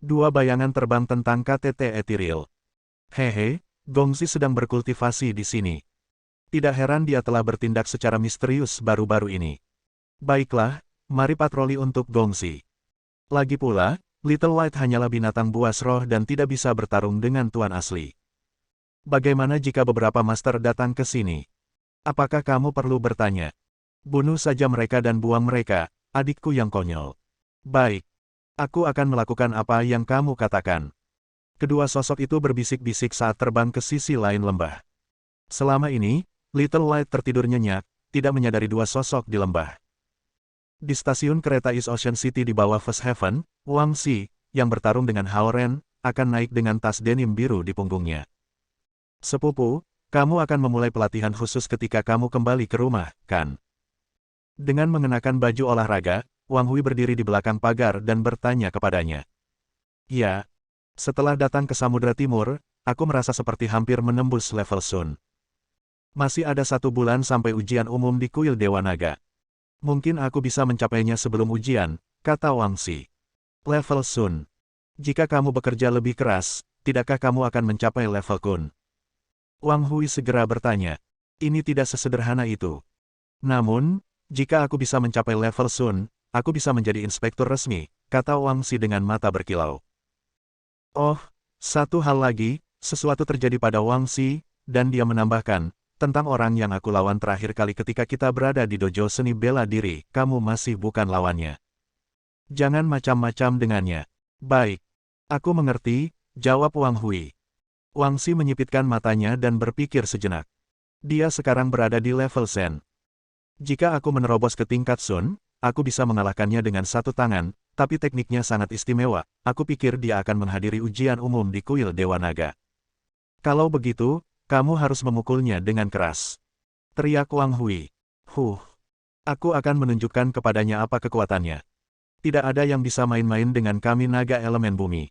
2 bayangan terbang tentang KTT Ethereal. Hehe, Gongxi sedang berkultivasi di sini. Tidak heran dia telah bertindak secara misterius baru-baru ini. Baiklah, mari patroli untuk Gongxi. Lagi pula, Little White hanyalah binatang buas roh dan tidak bisa bertarung dengan tuan asli. Bagaimana jika beberapa master datang ke sini? Apakah kamu perlu bertanya? Bunuh saja mereka dan buang mereka, adikku yang konyol. Baik. Aku akan melakukan apa yang kamu katakan. Kedua sosok itu berbisik-bisik saat terbang ke sisi lain lembah. Selama ini, Little White tertidur nyenyak, tidak menyadari 2 sosok di lembah. Di stasiun kereta East Ocean City di bawah First Heaven, Wang Xi, yang bertarung dengan Hao Ren, akan naik dengan tas denim biru di punggungnya. Sepupu, kamu akan memulai pelatihan khusus ketika kamu kembali ke rumah, kan? Dengan mengenakan baju olahraga, Wang Hui berdiri di belakang pagar dan bertanya kepadanya. Ya, setelah datang ke Samudra Timur, aku merasa seperti hampir menembus level Sun. Masih ada 1 bulan sampai ujian umum di Kuil Dewa Naga. Mungkin aku bisa mencapainya sebelum ujian, kata Wang Xi. Level Sun. Jika kamu bekerja lebih keras, tidakkah kamu akan mencapai level Kun? Wang Hui segera bertanya. Ini tidak sesederhana itu. Namun, jika aku bisa mencapai level Sun, aku bisa menjadi inspektur resmi, kata Wang Xi dengan mata berkilau. Oh, satu hal lagi, sesuatu terjadi pada Wang Xi, dan dia menambahkan, tentang orang yang aku lawan terakhir kali ketika kita berada di dojo seni bela diri, kamu masih bukan lawannya. Jangan macam-macam dengannya. Baik, Aku mengerti, jawab Wang Hui. Wang Xi menyipitkan matanya dan berpikir sejenak. Dia sekarang berada di level Zen. Jika aku menerobos ke tingkat Sun, aku bisa mengalahkannya dengan satu tangan, tapi tekniknya sangat istimewa. Aku pikir dia akan menghadiri ujian umum di kuil Dewa Naga. Kalau begitu, kamu harus memukulnya dengan keras. Teriak Wang Hui. Aku akan menunjukkan kepadanya apa kekuatannya. Tidak ada yang bisa main-main dengan kami naga elemen bumi.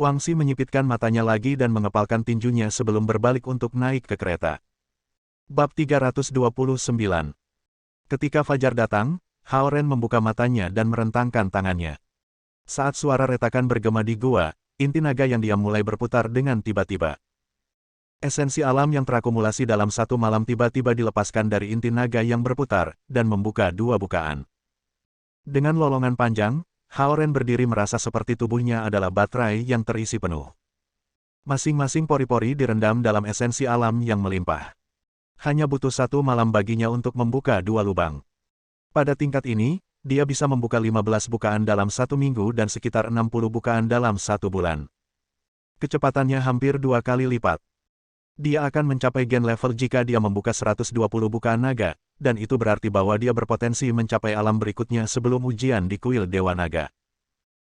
Wang Xi menyipitkan matanya lagi dan mengepalkan tinjunya sebelum berbalik untuk naik ke kereta. Bab 329. Ketika fajar datang, Hao Ren membuka matanya dan merentangkan tangannya. Saat suara retakan bergema di gua, inti naga yang diam mulai berputar dengan tiba-tiba. Esensi alam yang terakumulasi dalam satu malam tiba-tiba dilepaskan dari inti naga yang berputar, dan membuka dua bukaan. Dengan lolongan panjang, Hao Ren berdiri merasa seperti tubuhnya adalah baterai yang terisi penuh. Masing-masing pori-pori direndam dalam esensi alam yang melimpah. Hanya butuh satu malam baginya untuk membuka dua lubang. Pada tingkat ini, dia bisa membuka 15 bukaan dalam satu minggu dan sekitar 60 bukaan dalam satu bulan. Kecepatannya hampir 2 kali lipat. Dia akan mencapai gen level jika dia membuka 120 bukaan naga, dan itu berarti bahwa dia berpotensi mencapai alam berikutnya sebelum ujian di kuil Dewa Naga.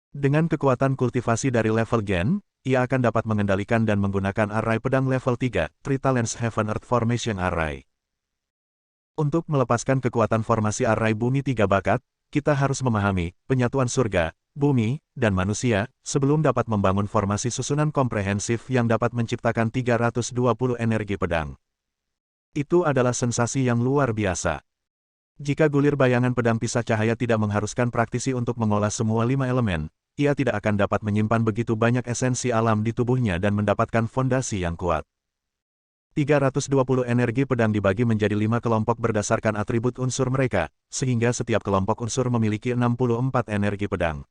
Dengan kekuatan kultivasi dari level gen, ia akan dapat mengendalikan dan menggunakan array pedang level 3, Tritalens Heaven Earth Formation Array. Untuk melepaskan kekuatan formasi array bumi 3 bakat, kita harus memahami penyatuan surga, bumi, dan manusia, sebelum dapat membangun formasi susunan komprehensif yang dapat menciptakan 320 energi pedang. Itu adalah sensasi yang luar biasa. Jika gulir bayangan pedang pisah cahaya tidak mengharuskan praktisi untuk mengolah semua 5 elemen, ia tidak akan dapat menyimpan begitu banyak esensi alam di tubuhnya dan mendapatkan fondasi yang kuat. 320 energi pedang dibagi menjadi 5 kelompok berdasarkan atribut unsur mereka, sehingga setiap kelompok unsur memiliki 64 energi pedang.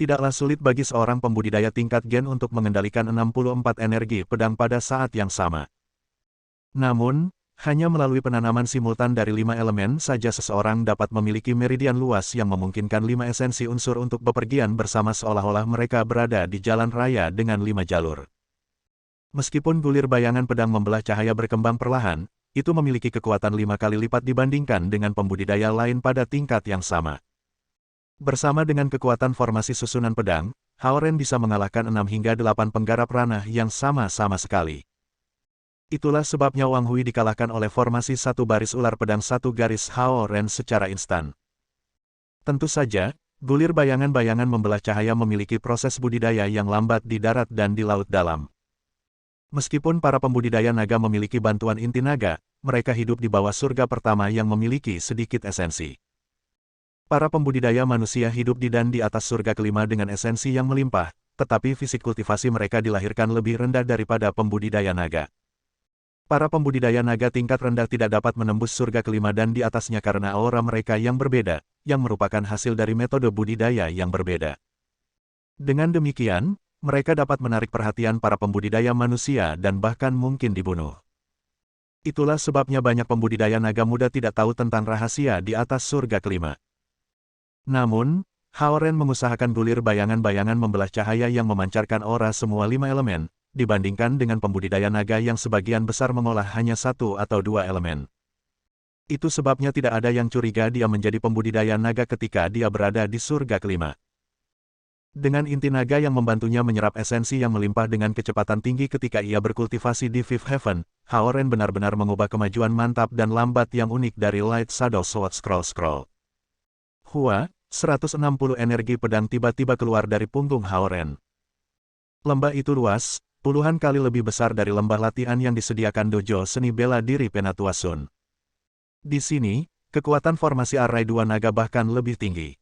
Tidaklah sulit bagi seorang pembudidaya tingkat gen untuk mengendalikan 64 energi pedang pada saat yang sama. Namun, hanya melalui penanaman simultan dari 5 elemen saja seseorang dapat memiliki meridian luas yang memungkinkan 5 esensi unsur untuk bepergian bersama seolah-olah mereka berada di jalan raya dengan 5 jalur. Meskipun gulir bayangan pedang membelah cahaya berkembang perlahan, itu memiliki kekuatan 5 kali lipat dibandingkan dengan pembudidaya lain pada tingkat yang sama. Bersama dengan kekuatan formasi susunan pedang, Hao Ren bisa mengalahkan 6 hingga 8 penggarap ranah yang sama-sama sekali. Itulah sebabnya Wang Hui dikalahkan oleh formasi satu baris ular pedang satu garis Hao Ren secara instan. Tentu saja, gulir bayangan-bayangan membelah cahaya memiliki proses budidaya yang lambat di darat dan di laut dalam. Meskipun para pembudidaya naga memiliki bantuan inti naga, mereka hidup di bawah surga pertama yang memiliki sedikit esensi. Para pembudidaya manusia hidup di dan di atas surga kelima dengan esensi yang melimpah, tetapi fisik kultivasi mereka dilahirkan lebih rendah daripada pembudidaya naga. Para pembudidaya naga tingkat rendah tidak dapat menembus surga kelima dan di atasnya karena aura mereka yang berbeda, yang merupakan hasil dari metode budidaya yang berbeda. Dengan demikian, mereka dapat menarik perhatian para pembudidaya manusia dan bahkan mungkin dibunuh. Itulah sebabnya banyak pembudidaya naga muda tidak tahu tentang rahasia di atas surga kelima. Namun, Hao Ren mengusahakan gulir bayangan-bayangan membelah cahaya yang memancarkan aura semua 5 elemen, dibandingkan dengan pembudidaya naga yang sebagian besar mengolah hanya 1 atau 2 elemen. Itu sebabnya tidak ada yang curiga dia menjadi pembudidaya naga ketika dia berada di surga kelima. Dengan inti naga yang membantunya menyerap esensi yang melimpah dengan kecepatan tinggi ketika ia berkultivasi di Fifth Heaven, Hao Ren benar-benar mengubah kemajuan mantap dan lambat yang unik dari Light Shadow Sword Scroll. Hua, 160 energi pedang tiba-tiba keluar dari punggung Hao Ren. Lembah itu luas, puluhan kali lebih besar dari lembah latihan yang disediakan dojo seni bela diri Penatua Sun. Di sini, kekuatan formasi array 2 naga bahkan lebih tinggi.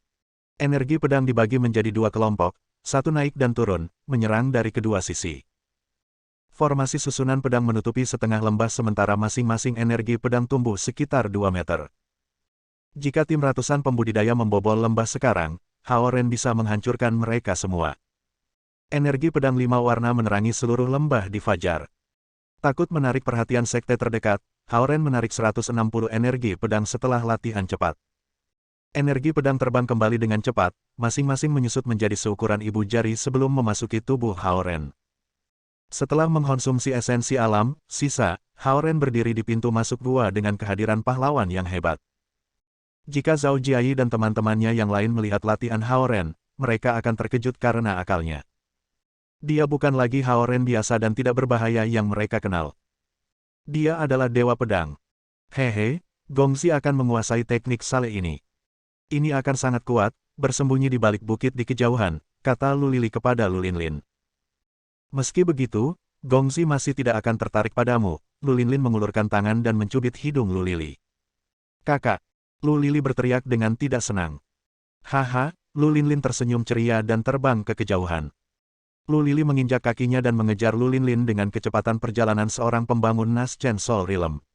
Energi pedang dibagi menjadi 2 kelompok, satu naik dan turun, menyerang dari kedua sisi. Formasi susunan pedang menutupi setengah lembah sementara masing-masing energi pedang tumbuh sekitar 2 meter. Jika tim ratusan pembudidaya membobol lembah sekarang, Hao Ren bisa menghancurkan mereka semua. Energi pedang 5 warna menerangi seluruh lembah di fajar. Takut menarik perhatian sekte terdekat, Hao Ren menarik 160 energi pedang setelah latihan cepat. Energi pedang terbang kembali dengan cepat, masing-masing menyusut menjadi seukuran ibu jari sebelum memasuki tubuh Haoren. Setelah mengkonsumsi esensi alam, sisa, Haoren berdiri di pintu masuk gua dengan kehadiran pahlawan yang hebat. Jika Zhao Jiayi dan teman-temannya yang lain melihat latihan Haoren, mereka akan terkejut karena akalnya. Dia bukan lagi Haoren biasa dan tidak berbahaya yang mereka kenal. Dia adalah Dewa Pedang. Hehe, Gongzi akan menguasai teknik Sale ini. Ini akan sangat kuat, bersembunyi di balik bukit di kejauhan, kata Lu Lili kepada Lu Linlin. Meski begitu, Gongzi masih tidak akan tertarik padamu. Lu Linlin mengulurkan tangan dan mencubit hidung Lu Lili. Kakak, Lu Lili berteriak dengan tidak senang. Haha, Lu Linlin tersenyum ceria dan terbang ke kejauhan. Lu Lili menginjak kakinya dan mengejar Lu Linlin dengan kecepatan perjalanan seorang pembangun Naschen Soul Realm.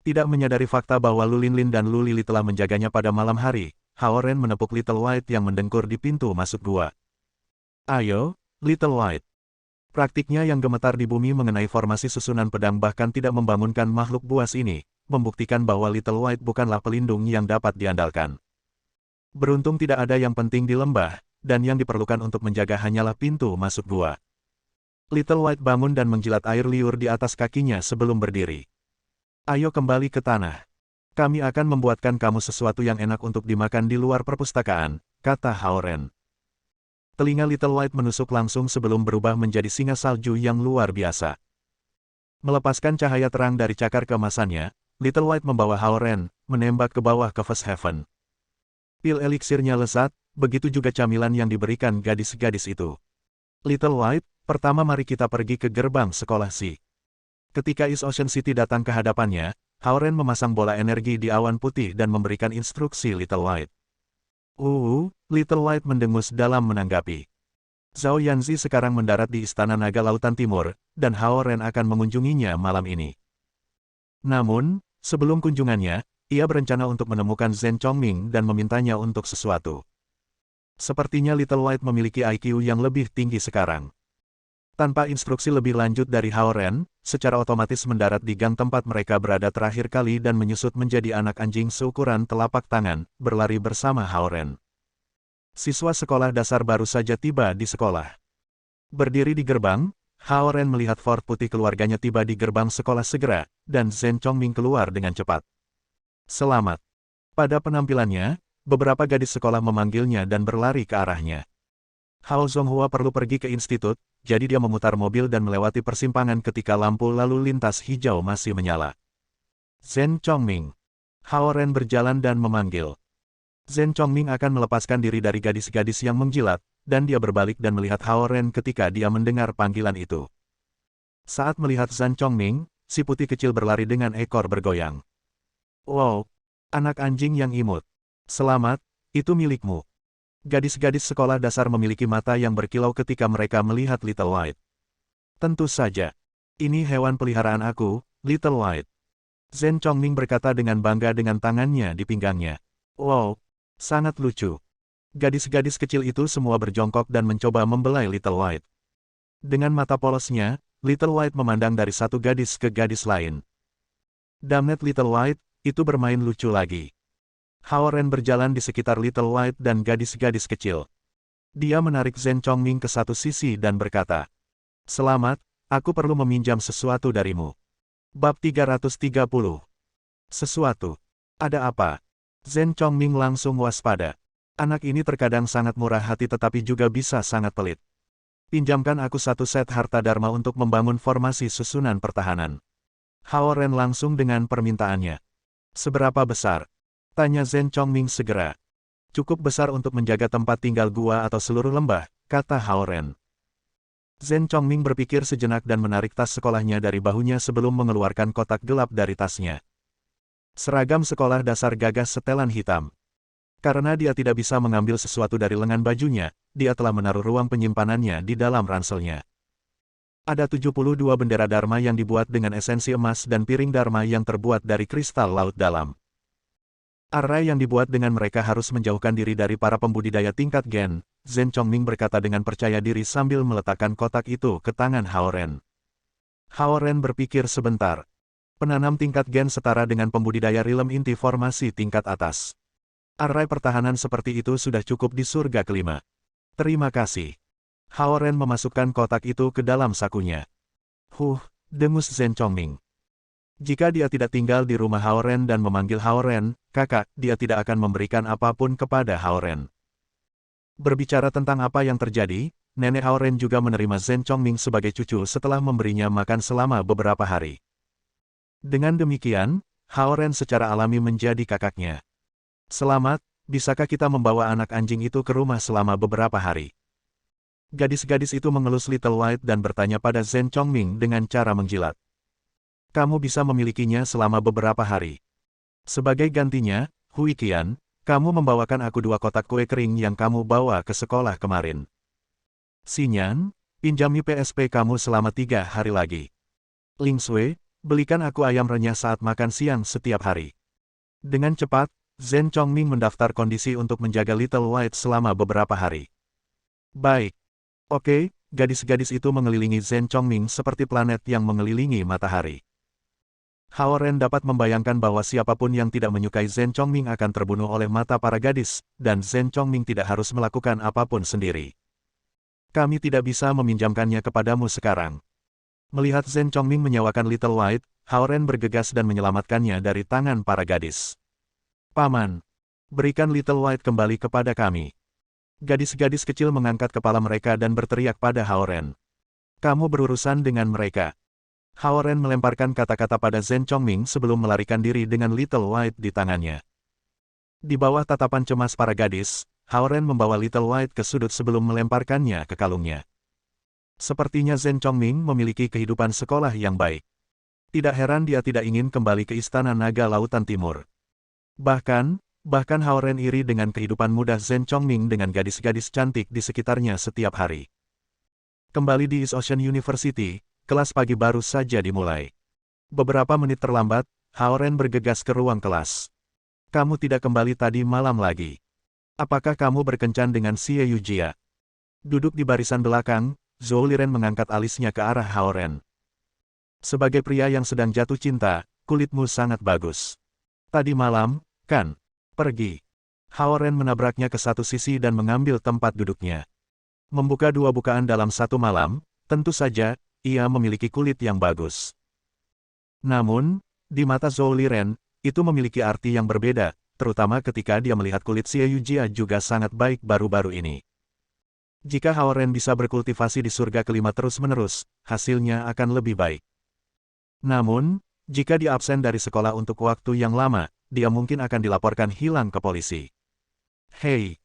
Tidak menyadari fakta bahwa Lu Linlin dan Lu Lili telah menjaganya pada malam hari, Haoren menepuk Little White yang mendengkur di pintu masuk gua. Ayo, Little White. Praktiknya yang gemetar di bumi mengenai formasi susunan pedang bahkan tidak membangunkan makhluk buas ini, membuktikan bahwa Little White bukanlah pelindung yang dapat diandalkan. Beruntung tidak ada yang penting di lembah, dan yang diperlukan untuk menjaga hanyalah pintu masuk gua. Little White bangun dan menjilat air liur di atas kakinya sebelum berdiri. Ayo kembali ke tanah. Kami akan membuatkan kamu sesuatu yang enak untuk dimakan di luar perpustakaan, kata Haoren. Telinga Little White menusuk langsung sebelum berubah menjadi singa salju yang luar biasa. Melepaskan cahaya terang dari cakar keemasannya, Little White membawa Haoren, menembak ke bawah ke First Heaven. Pil eliksirnya lezat, begitu juga camilan yang diberikan gadis-gadis itu. Little White, pertama mari kita pergi ke gerbang sekolah Si. Ketika East Ocean City datang ke hadapannya, Haoren memasang bola energi di awan putih dan memberikan instruksi Little White. Little White mendengus dalam menanggapi. Zhao Yanzi sekarang mendarat di Istana Naga Lautan Timur, dan Haoren akan mengunjunginya malam ini. Namun, sebelum kunjungannya, ia berencana untuk menemukan Zhen Chongming dan memintanya untuk sesuatu. Sepertinya Little White memiliki IQ yang lebih tinggi sekarang. Tanpa instruksi lebih lanjut dari Haoren, secara otomatis mendarat di gang tempat mereka berada terakhir kali dan menyusut menjadi anak anjing seukuran telapak tangan, berlari bersama Haoren. Siswa sekolah dasar baru saja tiba di sekolah. Berdiri di gerbang, Haoren melihat Ford putih keluarganya tiba di gerbang sekolah segera, dan Zhen Chongming keluar dengan cepat. Selamat. Pada penampilannya, beberapa gadis sekolah memanggilnya dan berlari ke arahnya. Hao Zonghua perlu pergi ke institut, jadi dia memutar mobil dan melewati persimpangan ketika lampu lalu lintas hijau masih menyala. Zhen Chongming. Haoren berjalan dan memanggil. Zhen Chongming akan melepaskan diri dari gadis-gadis yang menjilat, dan dia berbalik dan melihat Haoren ketika dia mendengar panggilan itu. Saat melihat Zhen Chongming, si putih kecil berlari dengan ekor bergoyang. Wow, anak anjing yang imut. Selamat, itu milikmu. Gadis-gadis sekolah dasar memiliki mata yang berkilau ketika mereka melihat Little White. Tentu saja. Ini hewan peliharaan aku, Little White. Zhen Chongming berkata dengan bangga dengan tangannya di pinggangnya. Wow, sangat lucu. Gadis-gadis kecil itu semua berjongkok dan mencoba membelai Little White. Dengan mata polosnya, Little White memandang dari satu gadis ke gadis lain. Damnet Little White, itu bermain lucu lagi. Haoren berjalan di sekitar Little White dan gadis-gadis kecil. Dia menarik Zhen Chongming ke satu sisi dan berkata, Selamat, aku perlu meminjam sesuatu darimu. Bab 330. Sesuatu. Ada apa? Zhen Chongming langsung waspada. Anak ini terkadang sangat murah hati tetapi juga bisa sangat pelit. Pinjamkan aku satu set harta dharma untuk membangun formasi susunan pertahanan. Haoren langsung dengan permintaannya. Seberapa besar? Tanya Zhen Chongming segera. Cukup besar untuk menjaga tempat tinggal gua atau seluruh lembah, kata Haoren. Zhen Chongming berpikir sejenak dan menarik tas sekolahnya dari bahunya sebelum mengeluarkan kotak gelap dari tasnya. Seragam sekolah dasar gagas setelan hitam. Karena dia tidak bisa mengambil sesuatu dari lengan bajunya, dia telah menaruh ruang penyimpanannya di dalam ranselnya. Ada 72 bendera Dharma yang dibuat dengan esensi emas dan piring Dharma yang terbuat dari kristal laut dalam. Array yang dibuat dengan mereka harus menjauhkan diri dari para pembudidaya tingkat gen, Zhen Chongming berkata dengan percaya diri sambil meletakkan kotak itu ke tangan Haoren. Haoren berpikir sebentar. Penanam tingkat gen setara dengan pembudidaya realm inti formasi tingkat atas. Arai pertahanan seperti itu sudah cukup di surga kelima. Terima kasih. Hao Ren memasukkan kotak itu ke dalam sakunya. Dengus Zhen Chongming. Jika dia tidak tinggal di rumah Hao Ren dan memanggil Hao Ren, kakak, dia tidak akan memberikan apapun kepada Hao Ren. Berbicara tentang apa yang terjadi, nenek Hao Ren juga menerima Zhen Chongming sebagai cucu setelah memberinya makan selama beberapa hari. Dengan demikian, Hao Ren secara alami menjadi kakaknya. Selamat, bisakah kita membawa anak anjing itu ke rumah selama beberapa hari? Gadis-gadis itu mengelus Little White dan bertanya pada Zhen Chongming dengan cara menjilat. Kamu bisa memilikinya selama beberapa hari. Sebagai gantinya, Hui Qian, kamu membawakan aku 2 kotak kue kering yang kamu bawa ke sekolah kemarin. Xinyan, pinjami PSP kamu selama 3 hari lagi. Ling Sui, belikan aku ayam renyah saat makan siang setiap hari. Dengan cepat, Zhen Chongming mendaftar kondisi untuk menjaga Little White selama beberapa hari. Baik. Oke, gadis-gadis itu mengelilingi Zhen Chongming seperti planet yang mengelilingi matahari. Hao Ren dapat membayangkan bahwa siapapun yang tidak menyukai Zhen Chongming akan terbunuh oleh mata para gadis, dan Zhen Chongming tidak harus melakukan apapun sendiri. Kami tidak bisa meminjamkannya kepadamu sekarang. Melihat Zhen Chongming menyewakan Little White, Hao Ren bergegas dan menyelamatkannya dari tangan para gadis. Paman, berikan Little White kembali kepada kami. Gadis-gadis kecil mengangkat kepala mereka dan berteriak pada Hao Ren. Kamu berurusan dengan mereka. Hao Ren melemparkan kata-kata pada Zhen Chongming sebelum melarikan diri dengan Little White di tangannya. Di bawah tatapan cemas para gadis, Hao Ren membawa Little White ke sudut sebelum melemparkannya ke kalungnya. Sepertinya Zhen Chongming memiliki kehidupan sekolah yang baik. Tidak heran dia tidak ingin kembali ke Istana Naga Lautan Timur. Bahkan Hao Ren iri dengan kehidupan mudah Zhen Chongming dengan gadis-gadis cantik di sekitarnya setiap hari. Kembali di East Ocean University, kelas pagi baru saja dimulai. Beberapa menit terlambat, Hao Ren bergegas ke ruang kelas. Kamu tidak kembali tadi malam lagi. Apakah kamu berkencan dengan Xie Yujia? Duduk di barisan belakang, Zhou Liren mengangkat alisnya ke arah Hao Ren. Sebagai pria yang sedang jatuh cinta, kulitmu sangat bagus. Tadi malam, kan? Pergi. Hao Ren menabraknya ke satu sisi dan mengambil tempat duduknya. Membuka 2 bukaan dalam 1 malam, tentu saja, ia memiliki kulit yang bagus. Namun, di mata Zhou Liren, itu memiliki arti yang berbeda, terutama ketika dia melihat kulit Xie Yujia juga sangat baik baru-baru ini. Jika Hao Ren bisa berkultivasi di surga kelima terus-menerus, hasilnya akan lebih baik. Namun, jika dia absen dari sekolah untuk waktu yang lama, dia mungkin akan dilaporkan hilang ke polisi. Hei!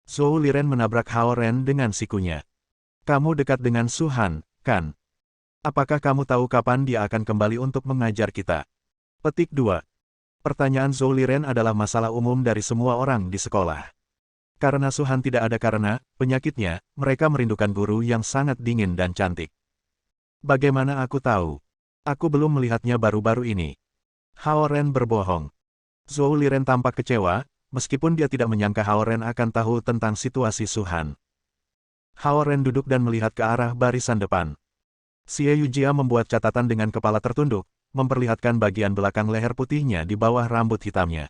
Zhou Liren menabrak Hao Ren dengan sikunya. Kamu dekat dengan Su Han, kan? Apakah kamu tahu kapan dia akan kembali untuk mengajar kita? Petik 2. Pertanyaan Zhou Liren adalah masalah umum dari semua orang di sekolah. Karena Su Han tidak ada karena penyakitnya, mereka merindukan guru yang sangat dingin dan cantik. Bagaimana aku tahu? Aku belum melihatnya baru-baru ini. Hao Ren berbohong. Zhou Liren tampak kecewa, meskipun dia tidak menyangka Hao Ren akan tahu tentang situasi Su Han. Hao Ren duduk dan melihat ke arah barisan depan. Xie Yujia membuat catatan dengan kepala tertunduk, memperlihatkan bagian belakang leher putihnya di bawah rambut hitamnya.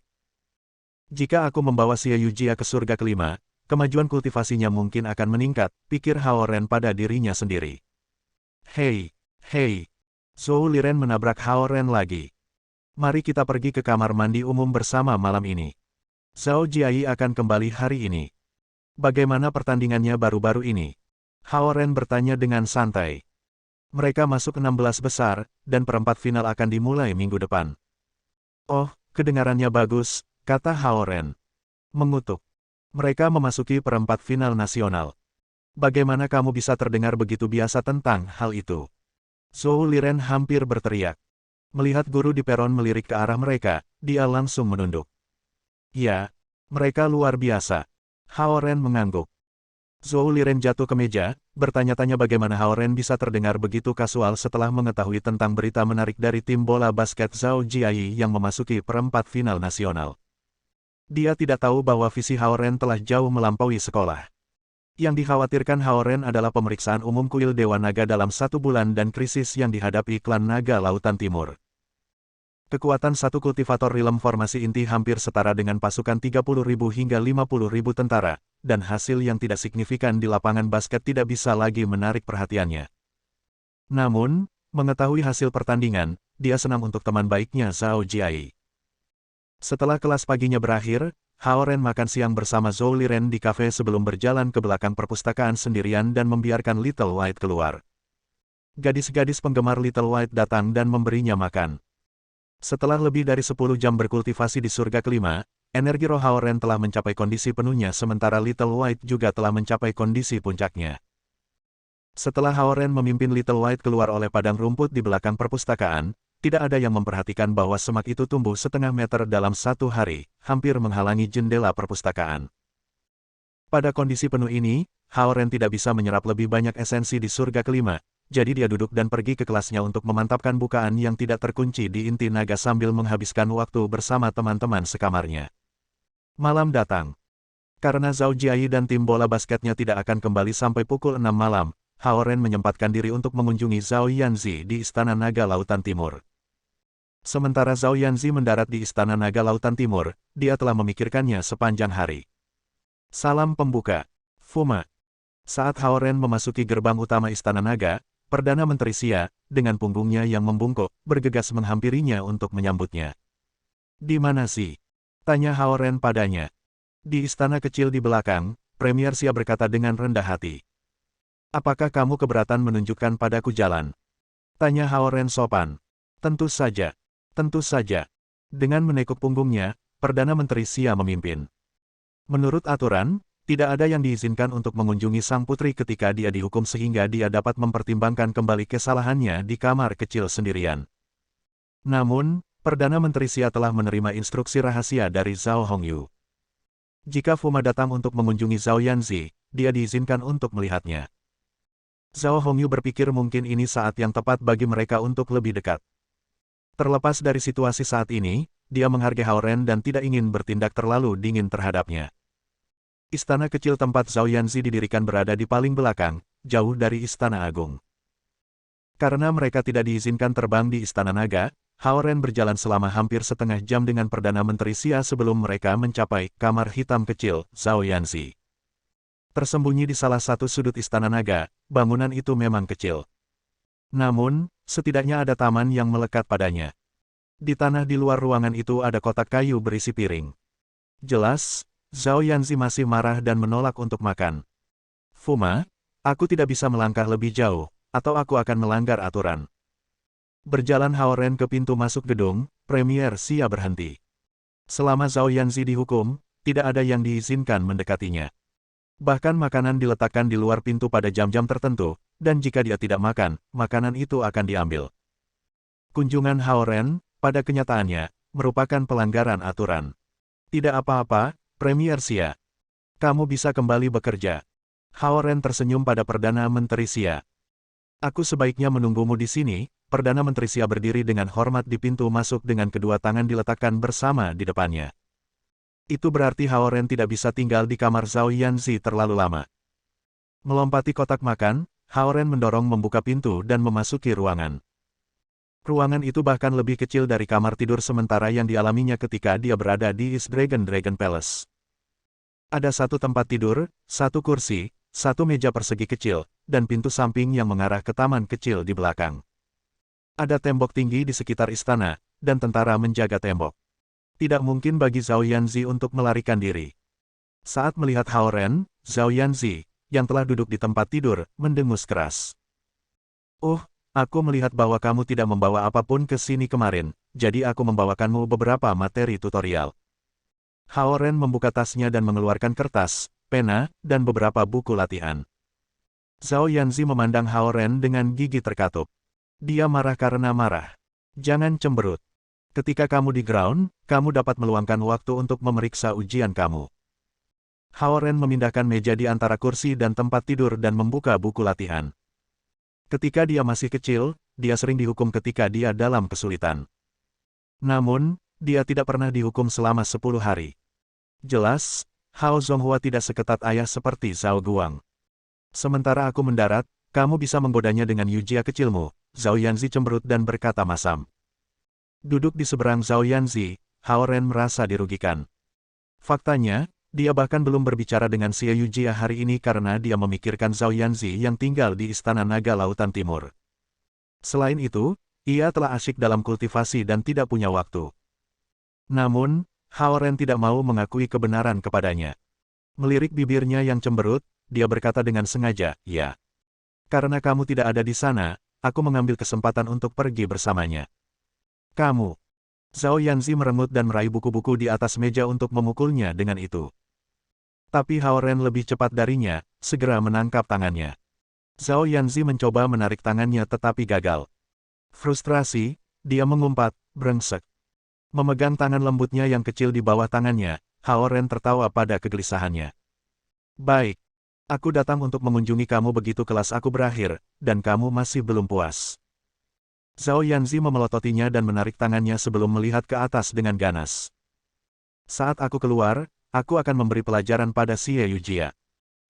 Jika aku membawa Xie Yujia ke surga kelima, kemajuan kultivasinya mungkin akan meningkat, pikir Hao Ren pada dirinya sendiri. Hei! Zhou Liren menabrak Hao Ren lagi. Mari kita pergi ke kamar mandi umum bersama malam ini. Zhao Jiayi akan kembali hari ini. Bagaimana pertandingannya baru-baru ini? Hao Ren bertanya dengan santai. Mereka masuk 16 besar, dan perempat final akan dimulai minggu depan. Oh, kedengarannya bagus, kata Hao Ren. Mengutuk. Mereka memasuki perempat final nasional. Bagaimana kamu bisa terdengar begitu biasa tentang hal itu? Zhou Liren hampir berteriak. Melihat guru di peron melirik ke arah mereka, dia langsung menunduk. Ya, mereka luar biasa. Hao Ren mengangguk. Zhou Liren jatuh ke meja, bertanya-tanya bagaimana Hao Ren bisa terdengar begitu kasual setelah mengetahui tentang berita menarik dari tim bola basket Zhao Jiayi yang memasuki perempat final nasional. Dia tidak tahu bahwa visi Hao Ren telah jauh melampaui sekolah. Yang dikhawatirkan Hao Ren adalah pemeriksaan umum kuil Dewa Naga dalam 1 bulan dan krisis yang dihadapi klan Naga Lautan Timur. Kekuatan satu kultivator rilem formasi inti hampir setara dengan pasukan 30.000 hingga 50.000 tentara, dan hasil yang tidak signifikan di lapangan basket tidak bisa lagi menarik perhatiannya. Namun, mengetahui hasil pertandingan, dia senang untuk teman baiknya Zhao Jiai. Setelah kelas paginya berakhir, Hao Ren makan siang bersama Zhou Liren di kafe sebelum berjalan ke belakang perpustakaan sendirian dan membiarkan Little White keluar. Gadis-gadis penggemar Little White datang dan memberinya makan. Setelah lebih dari 10 jam berkultivasi di surga kelima, energi roh Hao Ren telah mencapai kondisi penuhnya sementara Little White juga telah mencapai kondisi puncaknya. Setelah Hao Ren memimpin Little White keluar oleh padang rumput di belakang perpustakaan, tidak ada yang memperhatikan bahwa semak itu tumbuh setengah meter dalam satu hari, hampir menghalangi jendela perpustakaan. Pada kondisi penuh ini, Hao Ren tidak bisa menyerap lebih banyak esensi di surga kelima, jadi dia duduk dan pergi ke kelasnya untuk memantapkan bukaan yang tidak terkunci di inti naga sambil menghabiskan waktu bersama teman-teman sekamarnya. Malam datang. Karena Zhao Jiai dan tim bola basketnya tidak akan kembali sampai pukul 6 malam, Hao Ren menyempatkan diri untuk mengunjungi Zhao Yanzi di Istana Naga Lautan Timur. Sementara Zhao Yanzi mendarat di Istana Naga Lautan Timur, dia telah memikirkannya sepanjang hari. Salam pembuka. Fuma. Saat Hao Ren memasuki gerbang utama Istana Naga, Perdana Menteri Xia, dengan punggungnya yang membungkuk, bergegas menghampirinya untuk menyambutnya. "Di mana sih?" tanya Hao Ren padanya. "Di istana kecil di belakang," Premier Xia berkata dengan rendah hati. "Apakah kamu keberatan menunjukkan padaku jalan?" tanya Hao Ren sopan. "Tentu saja. Tentu saja." Dengan menekuk punggungnya, Perdana Menteri Xia memimpin. Menurut aturan, tidak ada yang diizinkan untuk mengunjungi sang putri ketika dia dihukum sehingga dia dapat mempertimbangkan kembali kesalahannya di kamar kecil sendirian. Namun, Perdana Menteri Xia telah menerima instruksi rahasia dari Zhao Hongyu. Jika Fuma datang untuk mengunjungi Zhao Yanzi, dia diizinkan untuk melihatnya. Zhao Hongyu berpikir mungkin ini saat yang tepat bagi mereka untuk lebih dekat. Terlepas dari situasi saat ini, dia menghargai Hao Ren dan tidak ingin bertindak terlalu dingin terhadapnya. Istana kecil tempat Zhao Yanzi didirikan berada di paling belakang, jauh dari Istana Agung. Karena mereka tidak diizinkan terbang di Istana Naga, Hao Ren berjalan selama hampir setengah jam dengan Perdana Menteri Xia sebelum mereka mencapai kamar hitam kecil, Zhao Yanzi. Tersembunyi di salah satu sudut Istana Naga, bangunan itu memang kecil. Namun, setidaknya ada taman yang melekat padanya. Di tanah di luar ruangan itu ada kotak kayu berisi piring. Jelas, Zhao Yanzi masih marah dan menolak untuk makan. "Fuma, aku tidak bisa melangkah lebih jauh, atau aku akan melanggar aturan." Berjalan Hao Ren ke pintu masuk gedung, Premier Xia berhenti. Selama Zhao Yanzi dihukum, tidak ada yang diizinkan mendekatinya. Bahkan makanan diletakkan di luar pintu pada jam-jam tertentu, dan jika dia tidak makan, makanan itu akan diambil. Kunjungan Hao Ren, pada kenyataannya, merupakan pelanggaran aturan. "Tidak apa-apa, Premier Xia. Kamu bisa kembali bekerja." Hao Ren tersenyum pada Perdana Menteri Xia. "Aku sebaiknya menunggumu di sini." Perdana Menteri Xia berdiri dengan hormat di pintu masuk dengan kedua tangan diletakkan bersama di depannya. Itu berarti Hao Ren tidak bisa tinggal di kamar Zhao Yanzi terlalu lama. Melompati kotak makan, Hao Ren mendorong membuka pintu dan memasuki ruangan. Ruangan itu bahkan lebih kecil dari kamar tidur sementara yang dialaminya ketika dia berada di East Dragon Palace. Ada satu tempat tidur, satu kursi, satu meja persegi kecil, dan pintu samping yang mengarah ke taman kecil di belakang. Ada tembok tinggi di sekitar istana, dan tentara menjaga tembok. Tidak mungkin bagi Zhao Yanzi untuk melarikan diri. Saat melihat Hao Ren, Zhao Yanzi, yang telah duduk di tempat tidur, mendengus keras. Aku melihat bahwa kamu tidak membawa apapun ke sini kemarin, jadi aku membawakanmu beberapa materi tutorial." Hao Ren membuka tasnya dan mengeluarkan kertas, pena, dan beberapa buku latihan. Zhao Yanzi memandang Hao Ren dengan gigi terkatup. Dia marah karena marah. "Jangan cemberut. Ketika kamu di ground, kamu dapat meluangkan waktu untuk memeriksa ujian kamu." Hao Ren memindahkan meja di antara kursi dan tempat tidur dan membuka buku latihan. Ketika dia masih kecil, dia sering dihukum ketika dia dalam kesulitan. Namun, dia tidak pernah dihukum selama 10 hari. Jelas, Hao Zonghua tidak seketat ayah seperti Zhao Guang. "Sementara aku mendarat, kamu bisa menggodanya dengan yujia kecilmu." Zhao Yanzi cemberut dan berkata masam. Duduk di seberang Zhao Yanzi, Hao Ren merasa dirugikan. Faktanya, dia bahkan belum berbicara dengan Xie Yujia hari ini karena dia memikirkan Zhao Yanzi yang tinggal di Istana Naga Lautan Timur. Selain itu, ia telah asyik dalam kultivasi dan tidak punya waktu. Namun, Hao Ren tidak mau mengakui kebenaran kepadanya. Melirik bibirnya yang cemberut, dia berkata dengan sengaja, "Ya. Karena kamu tidak ada di sana, aku mengambil kesempatan untuk pergi bersamanya." "Kamu." Zhao Yanzi merengut dan meraih buku-buku di atas meja untuk memukulnya dengan itu. Tapi Hao Ren lebih cepat darinya, segera menangkap tangannya. Zhao Yanzi mencoba menarik tangannya tetapi gagal. Frustrasi, dia mengumpat, brengsek. Memegang tangan lembutnya yang kecil di bawah tangannya, Hao Ren tertawa pada kegelisahannya. "Baik. Aku datang untuk mengunjungi kamu begitu kelas aku berakhir, dan kamu masih belum puas." Zhao Yanzi memelototinya dan menarik tangannya sebelum melihat ke atas dengan ganas. "Saat aku keluar, aku akan memberi pelajaran pada Xie Yujia.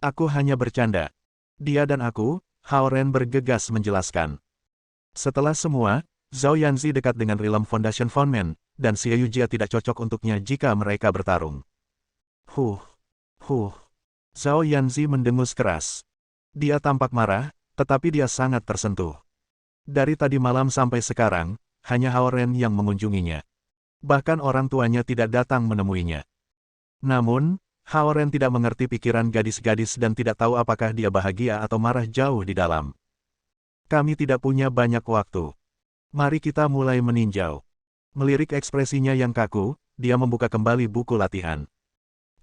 Aku hanya bercanda." Dia dan aku, Hao Ren bergegas menjelaskan. Setelah semua, Zhao Yanzi dekat dengan Realm Foundation Foundman, dan Xie Yujia tidak cocok untuknya jika mereka bertarung. Huh. Zhao Yanzi mendengus keras. Dia tampak marah, tetapi dia sangat tersentuh. Dari tadi malam sampai sekarang, hanya Hao Ren yang mengunjunginya. Bahkan orang tuanya tidak datang menemuinya. Namun, Hao Ren tidak mengerti pikiran gadis-gadis dan tidak tahu apakah dia bahagia atau marah jauh di dalam. "Kami tidak punya banyak waktu. Mari kita mulai meninjau." Melirik ekspresinya yang kaku, dia membuka kembali buku latihan.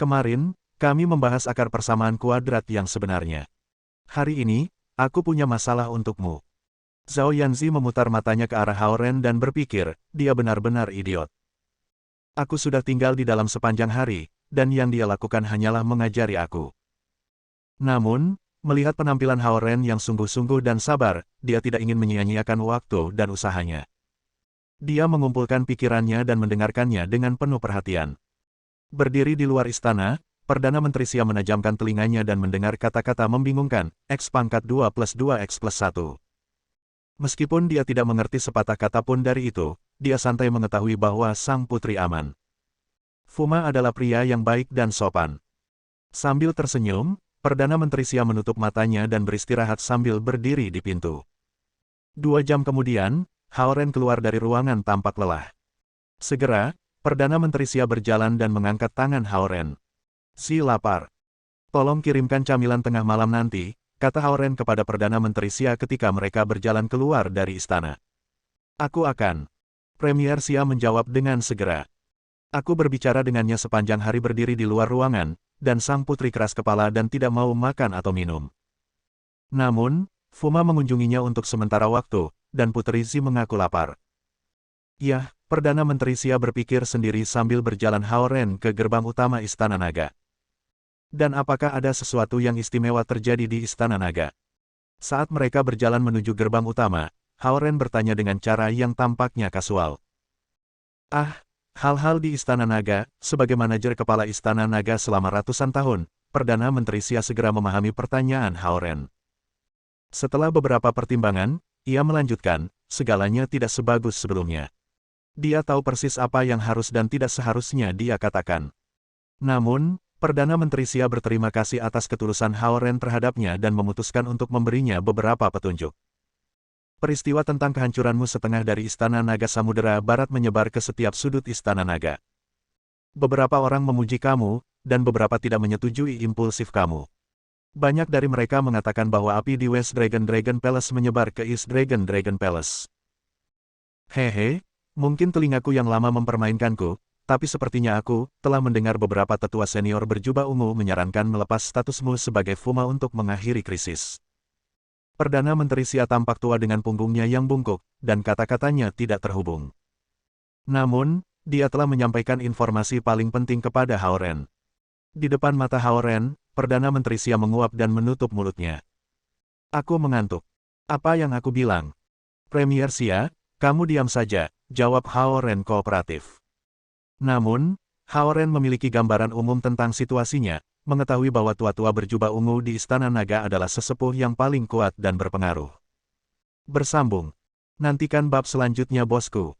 "Kemarin, kami membahas akar persamaan kuadrat yang sebenarnya. Hari ini, aku punya masalah untukmu." Zhao Yanzi memutar matanya ke arah Hao Ren dan berpikir, dia benar-benar idiot. "Aku sudah tinggal di dalam sepanjang hari, dan yang dia lakukan hanyalah mengajari aku." Namun, melihat penampilan Hao Ren yang sungguh-sungguh dan sabar, dia tidak ingin menyia-nyiakan waktu dan usahanya. Dia mengumpulkan pikirannya dan mendengarkannya dengan penuh perhatian. Berdiri di luar istana, Perdana Menteri Xia menajamkan telinganya dan mendengar kata-kata membingungkan, X pangkat 2 plus 2 X plus 1. Meskipun dia tidak mengerti sepatah kata pun dari itu, dia santai mengetahui bahwa sang putri aman. Fuma adalah pria yang baik dan sopan. Sambil tersenyum, Perdana Menteri Xia menutup matanya dan beristirahat sambil berdiri di pintu. 2 jam kemudian, Hao Ren keluar dari ruangan tampak lelah. Segera, Perdana Menteri Xia berjalan dan mengangkat tangan Hao Ren. "Si lapar. Tolong kirimkan camilan tengah malam nanti," kata Hao Ren kepada Perdana Menteri Xia ketika mereka berjalan keluar dari istana. "Aku akan." Premier Xia menjawab dengan segera. "Aku berbicara dengannya sepanjang hari berdiri di luar ruangan, dan sang putri keras kepala dan tidak mau makan atau minum. Namun, Fuma mengunjunginya untuk sementara waktu, dan Putri Zi mengaku lapar." "Yah," Perdana Menteri Xia berpikir sendiri sambil berjalan Hao Ren ke gerbang utama Istana Naga. Dan apakah ada sesuatu yang istimewa terjadi di Istana Naga? Saat mereka berjalan menuju gerbang utama, Hao Ren bertanya dengan cara yang tampaknya kasual. Hal-hal di Istana Naga, sebagai manajer kepala Istana Naga selama ratusan tahun, Perdana Menteri Xia segera memahami pertanyaan Hao Ren. Setelah beberapa pertimbangan, ia melanjutkan, segalanya tidak sebagus sebelumnya. Dia tahu persis apa yang harus dan tidak seharusnya dia katakan. Namun, Perdana Menteri Xia berterima kasih atas ketulusan Hao Ren terhadapnya dan memutuskan untuk memberinya beberapa petunjuk. "Peristiwa tentang kehancuranmu setengah dari Istana Naga Samudera Barat menyebar ke setiap sudut Istana Naga. Beberapa orang memuji kamu, dan beberapa tidak menyetujui impulsif kamu. Banyak dari mereka mengatakan bahwa api di West Dragon Palace menyebar ke East Dragon Palace. Hehe, mungkin telingaku yang lama mempermainkanku, tapi sepertinya aku telah mendengar beberapa tetua senior berjubah ungu menyarankan melepas statusmu sebagai Fuma untuk mengakhiri krisis." Perdana Menteri Xia tampak tua dengan punggungnya yang bungkuk, dan kata-katanya tidak terhubung. Namun, dia telah menyampaikan informasi paling penting kepada Hao Ren. Di depan mata Hao Ren, Perdana Menteri Xia menguap dan menutup mulutnya. "Aku mengantuk. Apa yang aku bilang?" "Premier Xia, kamu diam saja," jawab Hao Ren kooperatif. Namun, Hao Ren memiliki gambaran umum tentang situasinya, mengetahui bahwa tua-tua berjubah ungu di Istana Naga adalah sesepuh yang paling kuat dan berpengaruh. Bersambung. Nantikan bab selanjutnya bosku.